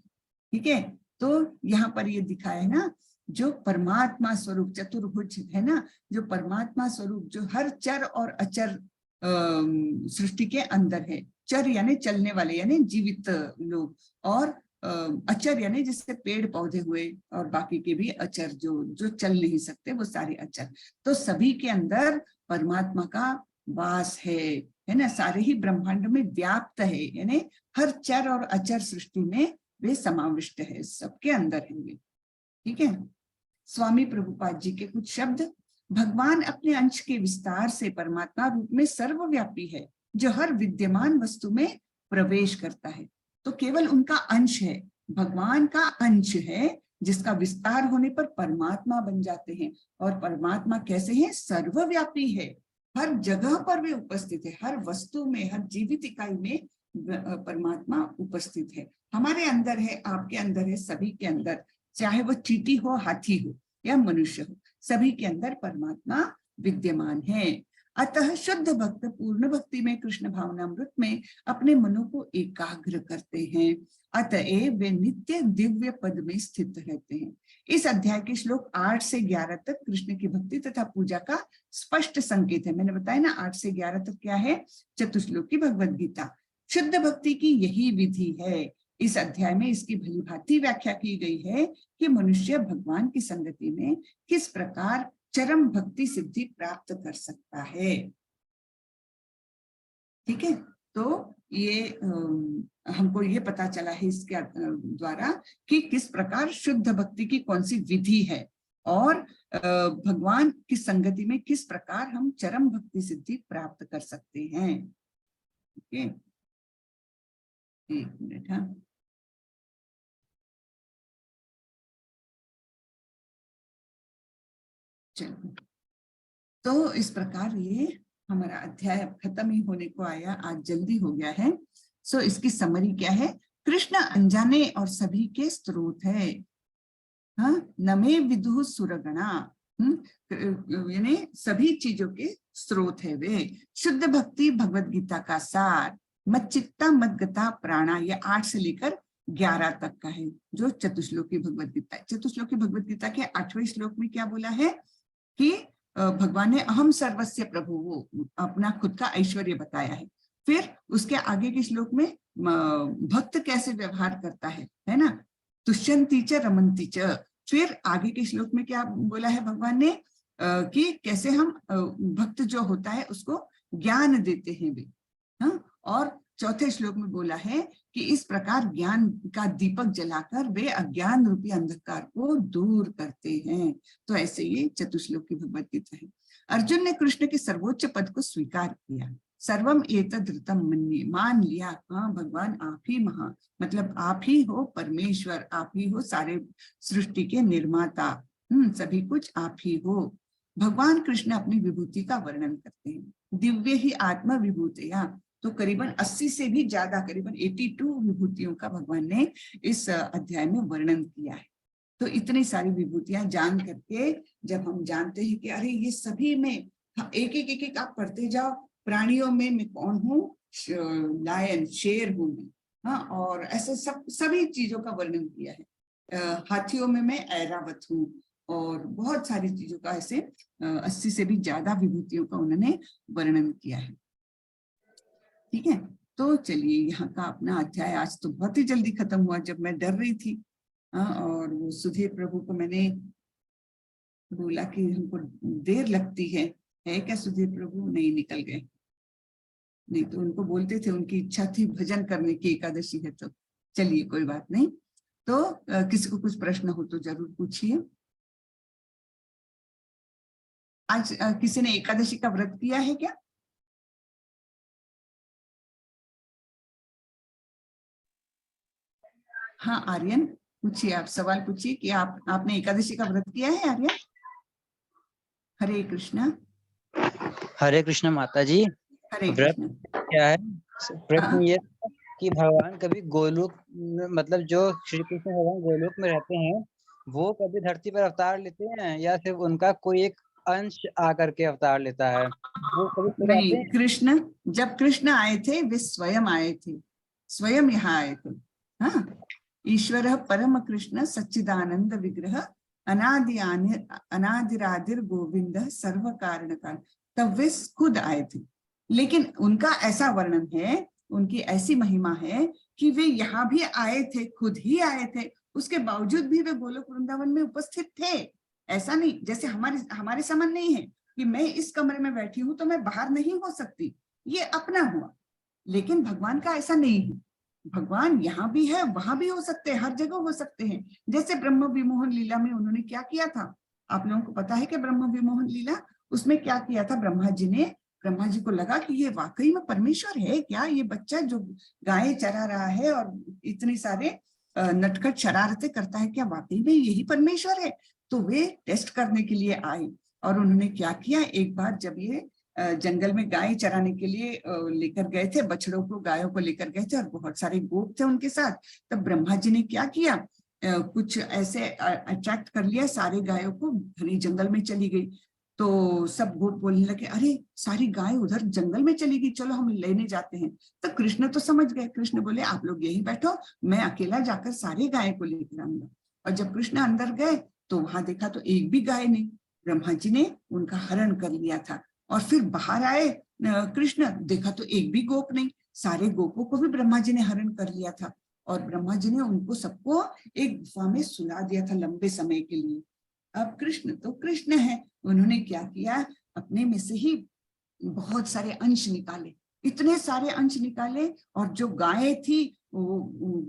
A: ठीक है। तो यहाँ पर ये दिखाया है ना, जो परमात्मा स्वरूप चतुर्भुज है ना, जो परमात्मा स्वरूप जो हर चर और अचर सृष्टि के अंदर है। चर यानी चलने वाले यानी जीवित लोग, और अचर यानी जिससे पेड़ पौधे हुए और बाकी के भी अचर जो चल नहीं सकते वो सारे अचर। तो सभी के अंदर परमात्मा का वास है ना, सारे ही ब्रह्मांड में व्याप्त है, यानी हर चर और अचर सृष्टि में वे समाविष्ट है, सबके अंदर है। ठीक है। स्वामी प्रभुपाद जी के कुछ शब्द। भगवान अपने अंश के विस्तार से परमात्मा रूप में सर्वव्यापी है, जो हर विद्यमान वस्तु में प्रवेश करता है। तो केवल उनका अंश है, भगवान का अंश है, जिसका विस्तार होने पर परमात्मा बन जाते हैं। और परमात्मा कैसे है? सर्वव्यापी है, हर जगह पर वे उपस्थित है, हर वस्तु में, हर जीवित इकाई में परमात्मा उपस्थित है। हमारे अंदर है, आपके अंदर है, सभी के अंदर, चाहे वो चींटी हो, हाथी हो या मनुष्य हो, सभी के अंदर परमात्मा विद्यमान है। अतः शुद्ध भक्त पूर्ण भक्ति में कृष्ण भावनामृत में अपने मनो को एकाग्र करते हैं, अतएव वे नित्य दिव्य पद में स्थित रहते हैं। इस अध्याय के श्लोक 8 से 11 तक कृष्ण की भक्ति तथा पूजा का स्पष्ट संकेत है। मैंने बताया ना 8 से 11 तक क्या है? चतुश्लोक की भगवद गीता। शुद्ध भक्ति की यही विधि है। इस अध्याय में इसकी भली भांति व्याख्या की गई है कि मनुष्य भगवान की संगति में किस प्रकार चरम भक्ति सिद्धि प्राप्त कर सकता है। ठीक है। तो ये हमको ये पता चला है इसके द्वारा कि किस प्रकार शुद्ध भक्ति की कौन सी विधि है और भगवान की संगति में किस प्रकार हम चरम भक्ति सिद्धि प्राप्त कर सकते हैं। ठीक है। एक मिनट। हाँ, चलो, तो इस प्रकार ये हमारा अध्याय खत्म ही होने को आया, आज जल्दी हो गया है। सो इसकी समरी क्या है? कृष्ण अनजाने और सभी के स्रोत है। हाँ, नमे विदुः सुरगणा, यानी सभी चीजों के स्रोत है वे। शुद्ध भक्ति भगवद गीता का सार। मच्चित्ता मद्गता प्राणा, ये 8 से लेकर 11 तक का है, जो चतुश्लोकी भगवत गीता है। चतुश्लोकी भगवत गीता के 8वें श्लोक में क्या बोला है कि भगवान ने अहम सर्वस्य प्रभु, वो अपना खुद का ऐश्वर्य बताया है। फिर उसके आगे के श्लोक में भक्त कैसे व्यवहार करता है ना, तुष्यंती च रमंती च। फिर आगे के श्लोक में क्या बोला है भगवान ने कि कैसे हम भक्त जो होता है उसको ज्ञान देते हैं वे। हाँ, और चौथे श्लोक में बोला है कि इस प्रकार ज्ञान का दीपक जलाकर वे अज्ञान रूपी अंधकार को दूर करते हैं। तो ऐसे ये चतुश्लोकी भगवत गीता है। अर्जुन ने कृष्ण के सर्वोच्च पद को स्वीकार किया। सर्वम एतद् ऋतं मन्ये, मान लिया, हाँ भगवान आप ही महा, मतलब आप ही हो परमेश्वर, आप ही हो सारे सृष्टि के निर्माता, सभी कुछ आप ही हो। भगवान कृष्ण अपनी विभूति का वर्णन करते हैं। दिव्य ही आत्मा विभूतियां, तो करीबन 80 से भी ज्यादा, करीबन 82 विभूतियों का भगवान ने इस अध्याय में वर्णन किया है। तो इतनी सारी विभूतियां जान करके जब हम जानते हैं कि अरे ये सभी में एक एक आप पढ़ते जाओ, प्राणियों में मैं कौन हूँ, लायन शेर हूँ मैं, हाँ, और ऐसे सभी चीजों का वर्णन किया है। हाथियों में मैं ऐरावत हूँ, और बहुत सारी चीजों का ऐसे 80 से भी ज्यादा विभूतियों का उन्होंने वर्णन किया है। ठीक है, तो चलिए यहाँ का अपना अध्याय आज तो बहुत ही जल्दी खत्म हुआ, जब मैं डर रही थी। और वो सुधीर प्रभु को मैंने बोला कि हमको देर लगती है क्या सुधीर प्रभु? नहीं, निकल गए। नहीं तो उनको बोलते थे, उनकी इच्छा थी भजन करने की, एकादशी है तो। चलिए कोई बात नहीं। तो किसी को कुछ प्रश्न हो तो जरूर पूछिए। आज किसी ने एकादशी का व्रत किया है क्या? हाँ आर्यन, पूछिए, आप सवाल पूछिए कि आपने एकादशी का व्रत किया है आर्यन? हरे कृष्णा।
E: हरे कृष्ण माता जी।
A: हरे
E: व्रत
A: कृष्ण।
E: क्या है? प्रश्न ये कि भगवान कभी गोलोक, मतलब जो श्री कृष्ण भगवान गोलोक में रहते हैं, वो कभी धरती पर अवतार लेते हैं या सिर्फ उनका कोई एक अंश आकर के अवतार लेता है? वो कभी
A: नहीं, कृष्ण, जब कृष्ण आए थे वे स्वयं आए थे, स्वयं यहाँ आए थे। हाँ, ईश्वर परम कृष्ण सच्चिदानंद विग्रह अनादिरादिर गोविंद सर्व कारण काल, तब वे खुद आए थे। लेकिन उनका ऐसा वर्णन है, उनकी ऐसी महिमा है कि वे यहाँ भी आए थे, खुद ही आए थे, उसके बावजूद भी वे गोलोक वृंदावन में उपस्थित थे। ऐसा नहीं जैसे हमारे समान नहीं है कि मैं इस कमरे में बैठी हूं तो मैं बाहर नहीं हो सकती, ये अपना हुआ। लेकिन भगवान का ऐसा नहीं है, भगवान यहाँ भी है, वहां भी हो सकते हैं, हर जगह हो सकते हैं। जैसे ब्रह्म विमोहन लीला में उन्होंने क्या किया था, आप लोगों को पता है कि ब्रह्म विमोहन लीला, उसमें क्या किया था, ब्रह्मा जी को लगा कि ये वाकई में परमेश्वर है क्या, ये बच्चा जो गायें चरा रहा है और इतनी सारे नटखट शरारतें करता है, क्या वाकई में यही परमेश्वर है? तो वे टेस्ट करने के लिए आए और उन्होंने क्या किया, एक बार जब ये जंगल में गाय चराने के लिए लेकर गए थे, बछड़ों को, गायों को लेकर गए थे और बहुत सारे गोप थे उनके साथ, तब ब्रह्मा जी ने क्या किया, कुछ ऐसे अट्रैक्ट कर लिया, सारे गायों को घने जंगल में चली गई। तो सब गोप बोलने लगे, अरे सारी गाय उधर जंगल में चली गई, चलो हम लेने जाते हैं। तो कृष्ण तो समझ गए, कृष्ण बोले आप लोग यही बैठो, मैं अकेला जाकर सारे गाय को लेकर आऊंगा। और जब कृष्ण अंदर गए तो वहां देखा तो एक भी गाय नहीं, ब्रह्मा जी ने उनका हरण कर लिया था। और फिर बाहर आए कृष्ण, देखा तो एक भी गोप नहीं, सारे गोपों को भी ब्रह्मा जी ने हरण कर लिया था। और ब्रह्मा जी ने उनको सबको एक गुफा में सुला दिया था लंबे समय के लिए। अब कृष्ण तो कृष्ण है, उन्होंने क्या किया, अपने में से ही बहुत सारे अंश निकाले, इतने सारे अंश निकाले, और जो गाय थी वो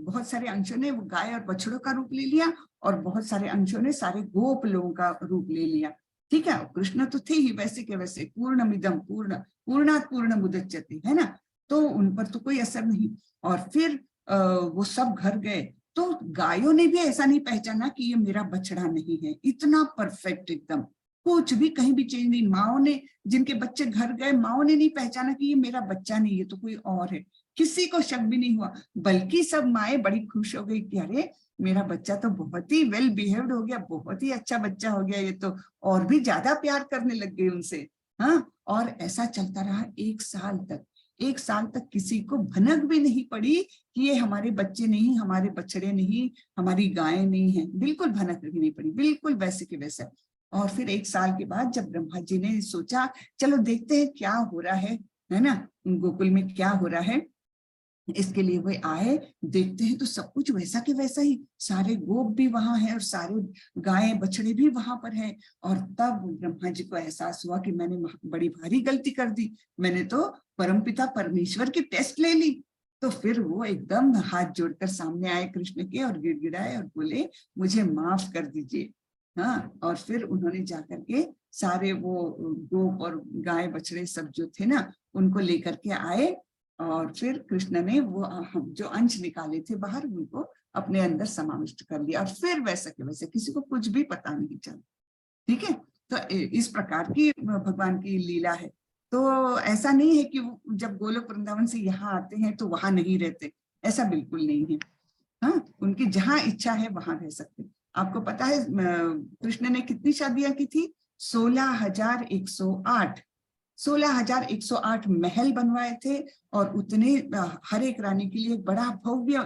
A: बहुत सारे अंशों ने वो गाय और बछड़ों का रूप ले लिया, और बहुत सारे अंशों ने सारे गोप लोगों का रूप ले लिया। ठीक है, कृष्ण तो थे ही वैसे के वैसे, पूर्णमिदं पूर्णात् पूर्णमुदच्यते, है ना, तो उन पर तो कोई असर नहीं। और फिर वो सब घर गए तो गायों ने भी ऐसा नहीं पहचाना कि ये मेरा बछड़ा नहीं है, इतना परफेक्ट एकदम, कुछ भी कहीं भी चेंज नहीं। माओ ने, जिनके बच्चे घर गए, माओ ने नहीं पहचाना कि ये मेरा बच्चा नहीं, ये तो कोई और है, किसी को शक भी नहीं हुआ, बल्कि सब माएँ बड़ी खुश हो गई कि अरे मेरा बच्चा तो बहुत ही वेल बिहेव्ड हो गया, बहुत ही अच्छा बच्चा हो गया ये तो, और भी ज्यादा प्यार करने लग गए उनसे। हाँ, और ऐसा चलता रहा 1 साल तक। 1 साल तक किसी को भनक भी नहीं पड़ी कि ये हमारे बच्चे नहीं, हमारे बछड़े नहीं, हमारी गायें नहीं है, बिल्कुल भनक भी नहीं पड़ी, बिल्कुल वैसे के वैसा। और फिर 1 साल के बाद जब ब्रह्मा जी ने सोचा चलो देखते हैं क्या हो रहा है ना, गोकुल में क्या हो रहा है, इसके लिए वे आए, देखते हैं तो सब कुछ वैसा के वैसा ही, सारे गोप भी वहां है और सारे गायें बछड़े भी वहां पर है। और तब ब्रह्मा जी को एहसास हुआ कि मैंने बड़ी भारी गलती कर दी, मैंने तो परमपिता परमेश्वर की टेस्ट ले ली। तो फिर वो एकदम हाथ जोड़कर सामने आए कृष्ण के और गिड़गिड़ाए और बोले मुझे माफ कर दीजिए। हाँ, और फिर उन्होंने जाकर के सारे वो गोप और गाय बछड़े सब जो थे ना उनको लेकर के आए, और फिर कृष्ण ने वो जो अंश निकाले थे बाहर उनको अपने अंदर समाविष्ट कर लिया, और फिर वैसा के वैसे किसी को कुछ भी पता नहीं चला। ठीक है, तो इस प्रकार की भगवान की लीला है। तो ऐसा नहीं है कि जब गोलोक वृंदावन से यहाँ आते हैं तो वहां नहीं रहते, ऐसा बिल्कुल नहीं है। हाँ, उनकी जहां इच्छा है वहां रह सकते। आपको पता है कृष्ण ने कितनी शादियां की थी? 16,108। 16,108 महल बनवाए थे, और उतने हर एक रानी के लिए बड़ा भव्य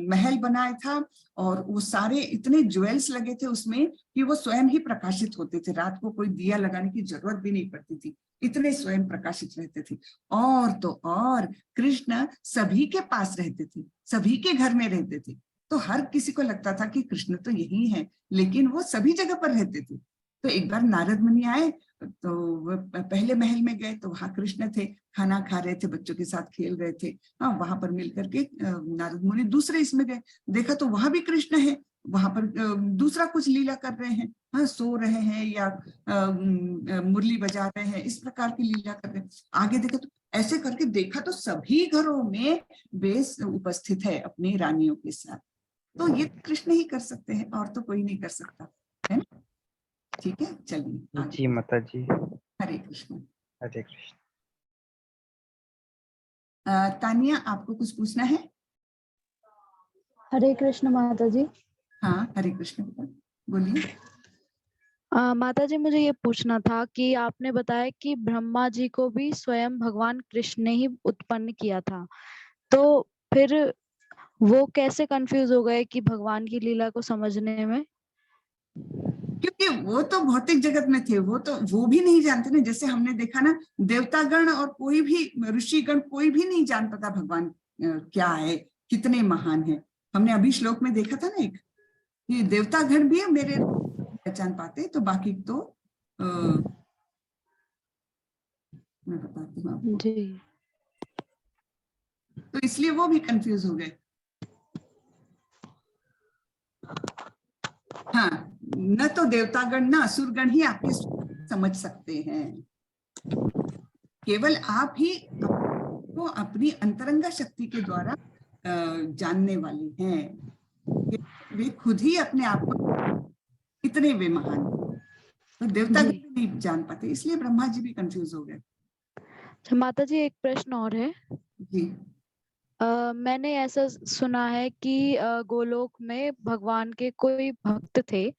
A: महल बनाया था, और वो सारे इतने ज्वेल्स लगे थे उसमें कि वो स्वयं ही प्रकाशित होते थे, रात को कोई दिया लगाने की जरूरत भी नहीं पड़ती थी, इतने स्वयं प्रकाशित रहते थे। और तो और कृष्ण सभी के पास रहते थे, सभी के घर में रहते थे, तो हर किसी को लगता था कि कृष्ण तो यही है, लेकिन वो सभी जगह पर रहते थे। तो एक बार नारद मुनि आए तो वो पहले महल में गए तो वहां कृष्ण थे, खाना खा रहे थे, बच्चों के साथ खेल रहे थे। हाँ, वहां पर मिल करके नारद मुनि दूसरे इसमें गए, देखा तो वहां भी कृष्ण है, वहां पर दूसरा कुछ लीला कर रहे हैं, हाँ, सो रहे हैं या मुरली बजा रहे हैं, इस प्रकार की लीला कर रहे हैं। आगे देखा तो ऐसे करके देखा तो सभी घरों में वे उपस्थित है अपनी रानियों के साथ। तो ये कृष्ण ही कर सकते हैं, और तो कोई नहीं कर सकता है ना। ठीक है, चलिए
E: जी माता जी।
A: हरे कृष्ण।
E: हरे कृष्ण।
A: तानिया, आपको कुछ पूछना है?
F: हरे कृष्ण माता जी।
A: हाँ, हरे कृष्ण, बोलिए।
F: माता जी, मुझे ये पूछना था कि आपने बताया कि ब्रह्मा जी को भी स्वयं भगवान कृष्ण ने ही उत्पन्न किया था, तो फिर वो कैसे कंफ्यूज हो गए कि भगवान की लीला को समझने में?
A: क्योंकि वो तो भौतिक जगत में थे, वो भी नहीं जानते ना, जैसे हमने देखा ना, देवतागण और कोई भी ऋषिगण कोई भी नहीं जानता था भगवान क्या है, कितने महान है। हमने अभी श्लोक में देखा था ना एक, ये देवतागण भी मेरे पहचान पाते, तो बाकी तो मैं बताती हूँ आपको।
F: जी।
A: तो इसलिए वो भी कंफ्यूज हो गए। हाँ, न तो देवतागण न असुरगण ही आपके समझ सकते हैं, केवल आप ही को अपनी अंतरंगा शक्ति के द्वारा जानने वाले हैं। वे खुद ही अपने आप को इतने वे महान, तो देवतागण नहीं जान पाते, इसलिए ब्रह्मा जी भी कंफ्यूज हो गए।
F: माता जी, एक प्रश्न और है
A: जी।
F: मैंने ऐसा सुना है कि गोलोक में भगवान के कोई भक्त थे,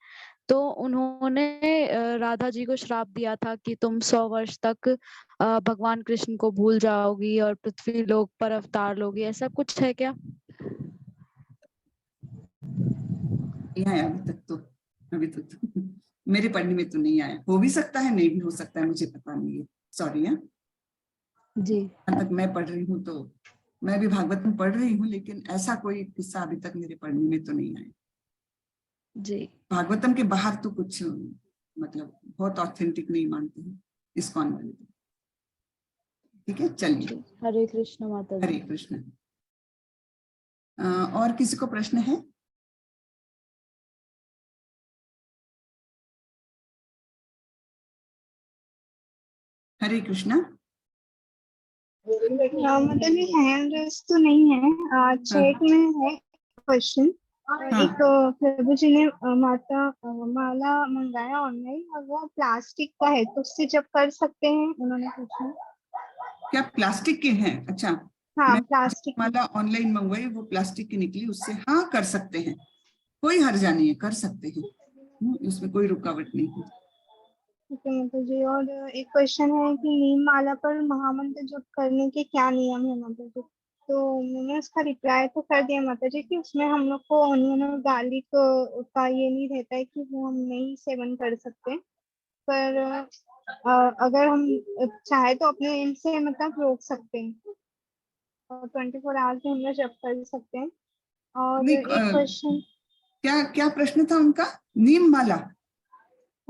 F: तो उन्होंने राधा जी को श्राप दिया था कि तुम 100 वर्ष तक भगवान कृष्ण को भूल जाओगी और पृथ्वी लोक पर अवतार लोगी, ऐसा कुछ है क्या?
A: नहीं आया अभी तक तो मेरे पढ़ने में तो नहीं आया, हो भी सकता है, नहीं भी हो सकता है, मुझे पता नहीं है, सॉरी। है
F: जी,
A: जहाँ तक मैं पढ़ रही हूँ, तो मैं भी भागवत में पढ़ रही हूँ, लेकिन ऐसा कोई किस्सा अभी तक मेरे पढ़ने में तो नहीं आया।
F: जी।
A: भागवतम के बाहर तो कुछ मतलब बहुत ऑथेंटिक नहीं मानते हैं इस्कॉन वाले। ठीक है, चलिए।
F: हरे कृष्ण माता जी।
A: हरे कृष्ण। और किसी को प्रश्न है? हरे कृष्ण।
C: मतलब ये हैंड रेस तो नहीं है, चैट में है क्वेश्चन। एक प्रभु जी ने माला मंगाया ऑनलाइन, और वो प्लास्टिक का है, तो उससे जब कर सकते हैं, उन्होंने पूछा।
A: क्या प्लास्टिक के हैं? अच्छा,
C: हाँ, प्लास्टिक
A: माला ऑनलाइन मंगवाई, वो प्लास्टिक की निकली, उससे हाँ कर सकते हैं, कोई हर्जा नहीं है, कर सकते हैं, उसमें कोई रुकावट नहीं है।
C: ठीक है माता जी। और एक क्वेश्चन है कि नीम माला पर महामंत्र जप करने के क्या नियम है माता जी? तो मैंने उसका रिप्लाई तो कर दिया माता जी कि उसमें हम लोग को ऑनियन और गार्लिक का ये नहीं रहता है कि वो हम नहीं सेवन कर सकते। पर अगर हम चाहे तो अपने एंड से मतलब रोक सकते हैं और 24 आवर्स में हम लोग जप कर सकते हैं। और
A: नहीं,
C: एक क्वेश्चन,
A: क्या क्या प्रश्न था उनका? नीम माला?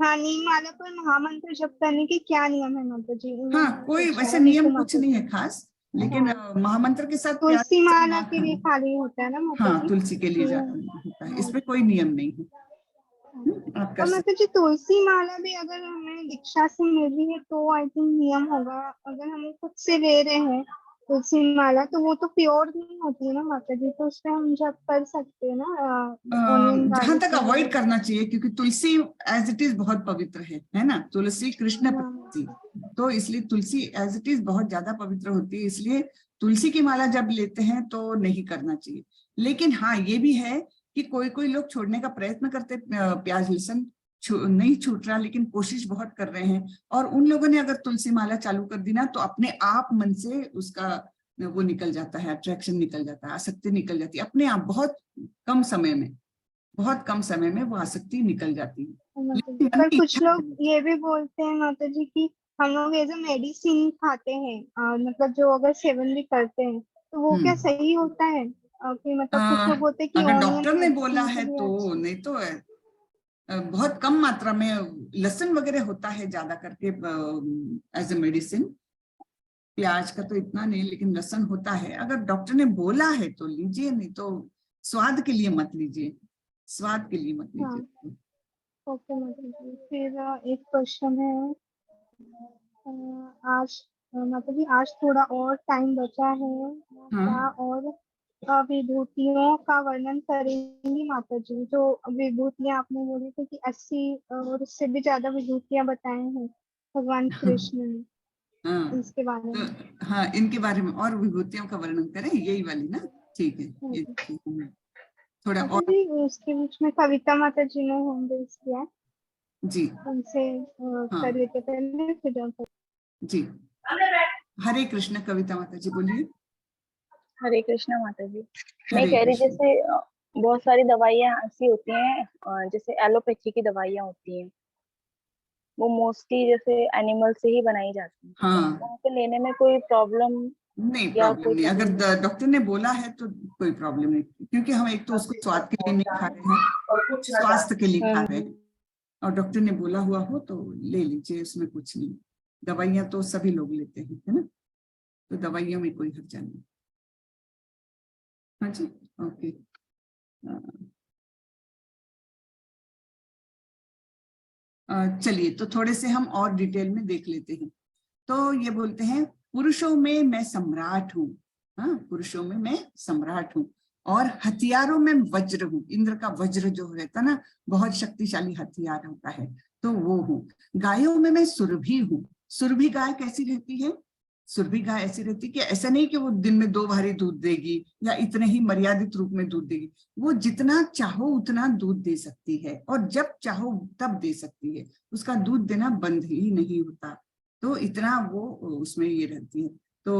C: हाँ नीम माला पर महामंत्र जप करने के क्या नियम है माता जी?
A: हाँ,
C: उन्होंने
A: कोई
C: पूछा
A: वैसे
C: है
A: नियम
C: नीतू
A: कुछ
C: माता
A: नहीं
C: जी।
A: है खास, लेकिन
C: हाँ,
A: महामंत्र के साथ प्याज
C: तुलसी माला
A: ना
C: के लिए
A: खाना।
C: खाली होता है ना माता
A: हाँ,
C: जी?
A: तुलसी के लिए
C: हाँ,
A: होता है,
C: हाँ,
A: इसमें कोई नियम नहीं है। आप कर
C: और
A: सकते।
C: माता जी तुलसी माला भी अगर हमें दीक्षा से मिल रही है तो आई थिंक नियम होगा। अगर हम खुद से ले रहे हैं तुलसी माला तो वो तो प्योर नहीं होती है ना माता जी, तो उसपे हम जब कर सकते हैं ना ऑनियन
A: जहां
C: गार्लिक
A: तक
C: वगैरह।
A: अवॉइड करना चाहिए, क्योंकि तुलसी एज इट इज बहुत पवित्र है ना, तुलसी कृष्ण
C: हाँ,
A: तुलसी, तो इसलिए तुलसी एज इट इज बहुत ज्यादा पवित्र होती है, इसलिए तुलसी की माला जब लेते हैं तो नहीं करना चाहिए। लेकिन हाँ, ये भी है कि कोई कोई लोग छोड़ने का प्रयत्न करते, प्याज लहसुन नहीं छूट रहा, लेकिन कोशिश बहुत कर रहे हैं, और उन लोगों ने अगर तुलसी माला चालू कर दी ना, तो अपने आप मन से उसका वो निकल जाता है, अट्रैक्शन निकल जाता है, आसक्ति निकल जाती है अपने आप, कम समय में बहुत कम समय में वो आसक्ति निकल जाती है।
C: माता
A: लेकिन
C: जी।
A: मन
C: पर
A: की
C: कुछ
A: इच्छा
C: लोग
A: होनी
C: ये भी बोलते हैं माता जी कि हम लोग एज अ मेडिसिन खाते हैं, मतलब जो अगर सेवन भी करते हैं तो वो क्या
A: चाहिए।
C: सही होता है? कि मतलब कुछ लोग बोलते हैं कि
A: अगर
C: ऑनियन
A: डॉक्टर ने बोला
C: मेडिसिन के
A: है
C: लिए
A: तो,
C: अच्छा।
A: नहीं तो बहुत कम मात्रा में लहसुन वगैरह होता है ज्यादा करके एज ए मेडिसिन। प्याज का तो इतना नहीं, लेकिन लहसुन होता है। अगर डॉक्टर ने बोला है तो लीजिए, नहीं तो स्वाद के लिए मत लीजिए, स्वाद के लिए मत
C: हाँ,
A: लीजिए।
C: ओके माता जी। फिर एक क्वेश्चन है, आज माता जी आज थोड़ा और टाइम बचा है, क्या
A: हाँ,
C: और विभूतियों का वर्णन करेंगी माता जी? जो विभूतियां आपने बोली थी कि 80 और उससे भी ज्यादा विभूतियां बताए हैं भगवान कृष्ण ने,
A: हाँ,
C: इसके बारे में।
A: तो हाँ, इनके बारे में और विभूतियों का वर्णन करें, यही वाली ना? ठीक है,
C: हाँ
A: ये
C: जी।
A: ठीक है, मैं थोड़ा
C: माता
A: और।
C: जी उसके बीच में कविता माता जी ने हैंड रेज किया है,
A: जी,
C: उनसे
A: हाँ,
C: कर लेते पहले फिर
A: जी, हरे कृष्ण। कविता माता जी बोलिए।
G: हरे कृष्णा माता जी। मैं
A: हरे
G: कह रही
A: कृष्ण।
G: जैसे बहुत सारी दवाइयाँ ऐसी होती हैं, जैसे एलोपैथी की दवाइयाँ होती हैं, वो मोस्टली जैसे एनिमल से ही बनाई जाती हैं,
A: हाँ,
G: उनको लेने में कोई प्रॉब्लम
A: नहीं,
G: या
A: प्रॉब्लम
G: कोई
A: नहीं, अगर
G: तकलीफ?
A: डॉक्टर ने बोला है तो कोई प्रॉब्लम नहीं, क्योंकि हम एक तो उसको स्वाद के लिए नहीं खा रहे हैं, स्वास्थ्य के लिए खा रहे हैं, और डॉक्टर ने बोला हुआ हो तो ले लीजिए, उसमें कुछ नहीं। दवाइयां तो सभी लोग लेते हैं, है ना, तो दवाइयों में कोई हर्जा नहीं। हाँ जी, ओके। चलिए, तो थोड़े से हम और डिटेल में देख लेते हैं। तो ये बोलते हैं, पुरुषों में मैं सम्राट हूँ। हाँ, पुरुषों में मैं सम्राट हूँ, और हथियारों में वज्र हूँ। इंद्र का वज्र जो रहता ना, बहुत शक्तिशाली हथियार होता है, तो वो हूँ। गायों में मैं सुरभि हूँ। सुरभि गाय कैसी रहती है? सुरभि गाय ऐसी रहती है कि ऐसा नहीं कि वो दिन में 2 बारी दूध देगी या इतने ही मर्यादित रूप में दूध देगी, वो जितना चाहो उतना दूध दे सकती है, और जब चाहो तब दे सकती है, उसका दूध देना बंद ही नहीं होता। तो इतना वो उसमें ये रहती है। तो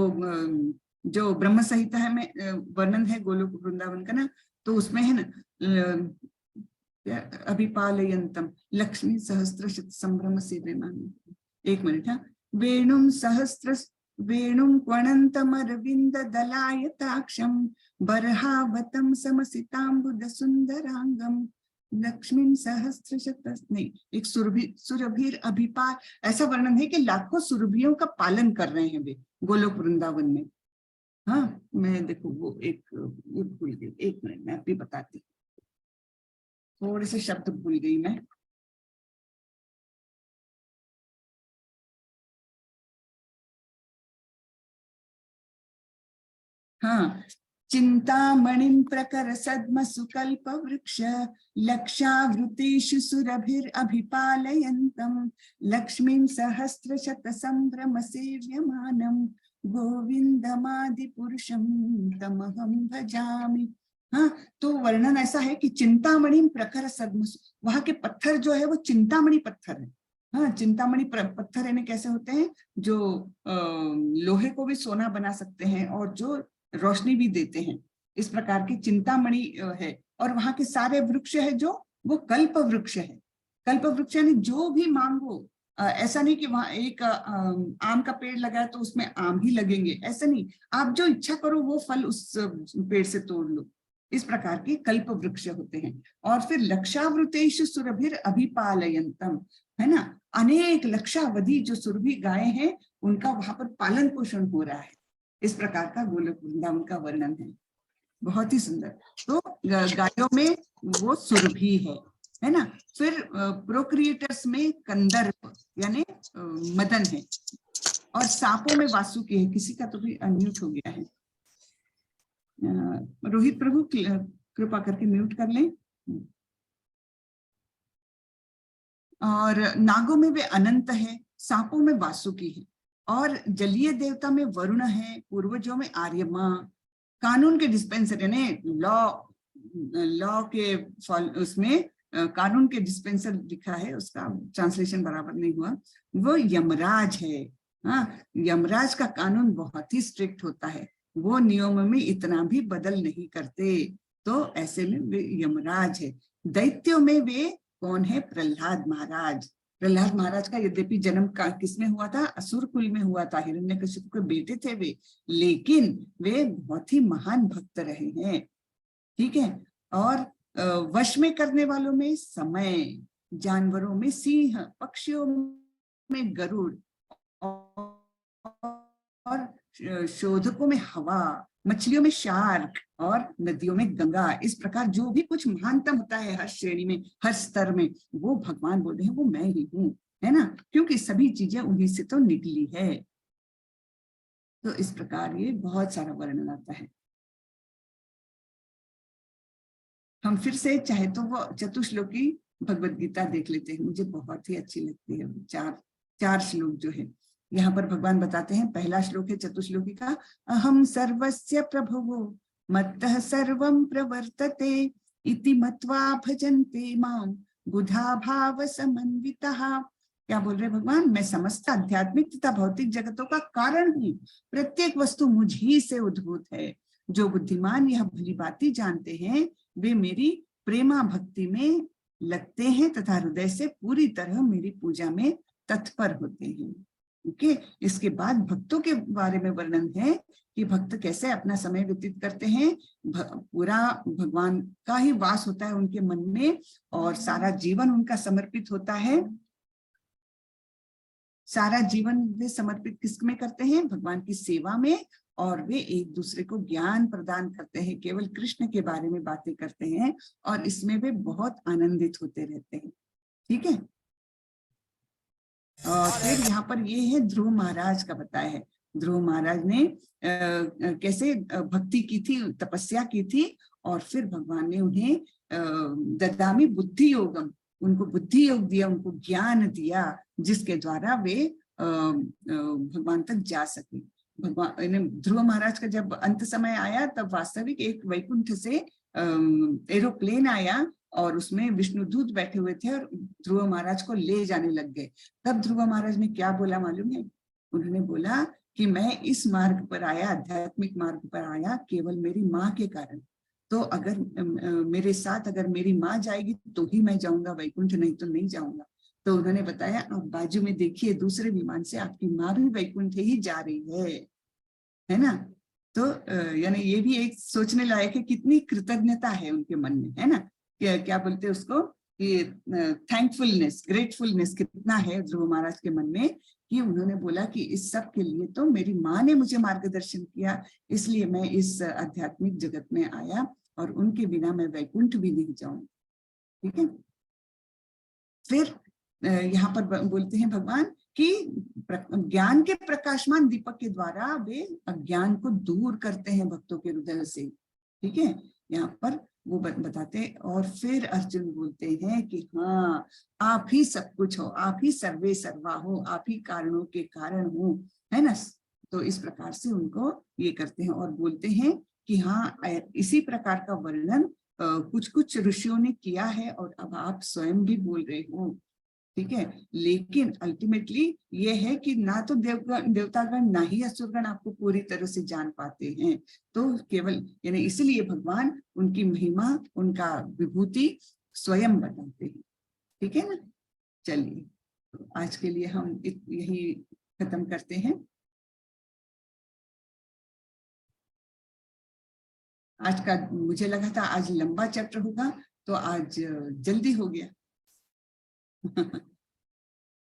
A: जो ब्रह्म संहिता में वर्णन है गोलोक वृंदावन का ना, तो उसमें है ना, अभिपालयंतम लक्ष्मी सहस्त्र संभ्रम से विमान। एक मिनट, हाँ। वेणुम सहस्त्र वेणुम क्वणंतमरविंद दलायताक्षम बरहावतम समसितांबुद सुंदरांगम लक्ष्मी सहस्त्र नहीं, एक सुरभीर अभिपाल, ऐसा वर्णन है कि लाखों सुरभियों का पालन कर रहे हैं वे गोलोक वृंदावन में। हाँ, मैं देखो वो एक ये भूल गई, एक मिनट मैं अभी बताती, थोड़े से शब्द भूल गई मैं। हाँ, चिंतामणिं प्रकर सद्म सुकल्प वृक्ष लक्षावृतेषु सुरभिर अभिपालयन्तम लक्ष्मीं सहस्रशत संभ्रम सेव्यमानम गोविंदमादि पुरुषम तमहं भजामि। हाँ, तो वर्णन ऐसा है कि चिंतामणि प्रखर सद्म, वहां के पत्थर जो है वो चिंतामणि पत्थर है, हाँ, चिंतामणि पत्थर यानी कैसे होते हैं, जो लोहे को भी सोना बना सकते हैं और जो रोशनी भी देते हैं, इस प्रकार की चिंतामणि है। और वहां के सारे वृक्ष है जो, वो कल्प वृक्ष है। कल्प वृक्ष यानी जो भी मांगो, ऐसा नहीं कि वहां एक आम का पेड़ लगा है तो उसमें आम ही लगेंगे, ऐसा नहीं, आप जो इच्छा करो वो फल उस पेड़ से तोड़ लो, इस प्रकार के कल्प वृक्ष होते हैं। और फिर लक्षावृतेषु सुरभिर अभिपालयन्तम, है ना, अनेक लक्षावधि जो सुरभि गाय हैं उनका वहां पर पालन पोषण हो रहा है, इस प्रकार का गोलोक वृंदावन का वर्णन है, बहुत ही सुंदर। तो गायों में वो सुरभि है ना। फिर प्रोक्रिएटर्स में कंदर्प यानी मदन है, और सांपों में वासुकी है। किसी का तो भी अनम्यूट हो गया है, रोहित प्रभु कृपा करके म्यूट कर लें। और नागों में वे अनंत है, सांपों में वासुकी है, और जलीय देवता में वरुण है, पूर्वजों में आर्यमा, कानून के डिस्पेंसर यानी लॉ के उसमें कानून के डिस्पेंसर लिखा है, उसका ट्रांसलेशन बराबर नहीं हुआ, वो यमराज है। हाँ, यमराज का कानून बहुत ही स्ट्रिक्ट होता है, वो नियमों में इतना भी बदल नहीं करते, तो ऐसे में वे यमराज है। दैत्यों में वे कौन है? प्रहलाद महाराज। प्रहलाद महाराज का यद्यपि जन्म किसमें हुआ था? असुर कुल में हुआ था, हिरण्यकशिपु के बेटे थे वे, लेकिन वे बहुत ही महान भक्त रहे हैं, ठीक है। और वश में करने वालों में समय, जानवरों में सिंह, पक्षियों में गरुड़, और शोधकों में हवा, मछलियों में शार्क, और नदियों में गंगा। इस प्रकार जो भी कुछ महानतम होता है हर श्रेणी में, हर स्तर में, वो भगवान बोल रहे हैं वो मैं ही हूँ, है ना, क्योंकि सभी चीजें उन्हीं से तो निकली है। तो इस प्रकार ये बहुत सारा वर्णन आता है। हम फिर से चाहे तो वो चतुश्लोकी भगवद गीता देख लेते हैं, मुझे बहुत ही अच्छी लगती है। चार श्लोक जो है यहाँ पर भगवान बताते हैं। पहला श्लोक है चतुश्लोकी का, अहम सर्वस्य प्रभुवो मत्तः सर्वं प्रवर्तते इति मत्वा भजन्ते मां बुधा भाव समन्वितः। क्या बोल रहे भगवान? मैं समस्त आध्यात्मिक तथा भौतिक जगतों का कारण हूँ, प्रत्येक वस्तु मुझ ही से उद्भूत है। जो बुद्धिमान यह भली बातें जानते हैं वे मेरी प्रेमा भक्ति में लगते हैं तथा हृदय से पूरी तरह मेरी पूजा में तत्पर होते हैं। ओके, इसके बाद भक्तों के बारे में वर्णन है कि भक्त कैसे अपना समय व्यतीत करते हैं। पूरा भगवान का ही वास होता है उनके मन में, और सारा जीवन उनका समर्पित होता है। सारा जीवन वे समर्पित किस में करते हैं? भगवान की सेवा में, और वे एक दूसरे को ज्ञान प्रदान करते हैं, केवल कृष्ण के बारे में बातें करते हैं, और इसमें वे बहुत आनंदित होते रहते हैं, ठीक है। और फिर यहाँ पर ये है ध्रुव महाराज का बताया है। ध्रुव महाराज ने कैसे भक्ति की थी, तपस्या की थी, और फिर भगवान ने उन्हें ददामी बुद्धि योगम, उनको बुद्धि योग दिया, उनको ज्ञान दिया, जिसके द्वारा वे भगवान तक जा सके। भगवान ध्रुव महाराज का जब अंत समय आया तब वास्तविक एक वैकुंठ से एरोप्लेन आया, और उसमें विष्णुदूत बैठे हुए थे और ध्रुव महाराज को ले जाने लग गए। तब ध्रुव महाराज ने क्या बोला मालूम है? उन्होंने बोला कि मैं इस मार्ग पर आया, आध्यात्मिक मार्ग पर आया केवल मेरी माँ के कारण। तो अगर मेरे साथ अगर मेरी माँ जाएगी तो ही मैं जाऊंगा वैकुंठ, नहीं तो नहीं जाऊंगा। तो उन्होंने बताया, अब बाजू में देखिए दूसरे विमान से आपकी माँ भी वैकुंठ ही जा रही है ना। तो यानी ये भी एक सोचने लायक है, कितनी कृतज्ञता है उनके मन में, है ना। क्या बोलते हैं उसको, कि थैंकफुलनेस, ग्रेटफुलनेस कितना है ध्रुव महाराज के मन में, कि उन्होंने बोला कि इस सब के लिए तो मेरी माँ ने मुझे मार्गदर्शन किया, इसलिए मैं इस आध्यात्मिक जगत में आया, और उनके बिना मैं वैकुंठ भी नहीं जाऊंगा, ठीक है। फिर यहाँ पर बोलते हैं भगवान कि ज्ञान के प्रकाशमान दीपक के द्वारा वे अज्ञान को दूर करते हैं भक्तों के हृदय से, ठीक है। यहाँ पर वो बताते, और फिर अर्जुन बोलते हैं कि हाँ, आप ही सब कुछ हो, आप ही सर्वे सर्वा हो, आप ही कारणों के कारण हो, है ना। तो इस प्रकार से उनको ये करते हैं, और बोलते हैं कि हाँ, इसी प्रकार का वर्णन कुछ कुछ ऋषियों ने किया है, और अब आप स्वयं भी बोल रहे हो, ठीक है। लेकिन अल्टीमेटली ये है कि ना तो देवतागण ना ही असुरगण आपको पूरी तरह से जान पाते हैं, तो केवल यानी इसलिए भगवान उनकी महिमा, उनका विभूति स्वयं बताते हैं। ठीक है ना। चलिए, तो आज के लिए हम यही खत्म करते हैं। आज का मुझे लगा था आज लंबा चैप्टर होगा, तो आज जल्दी हो गया।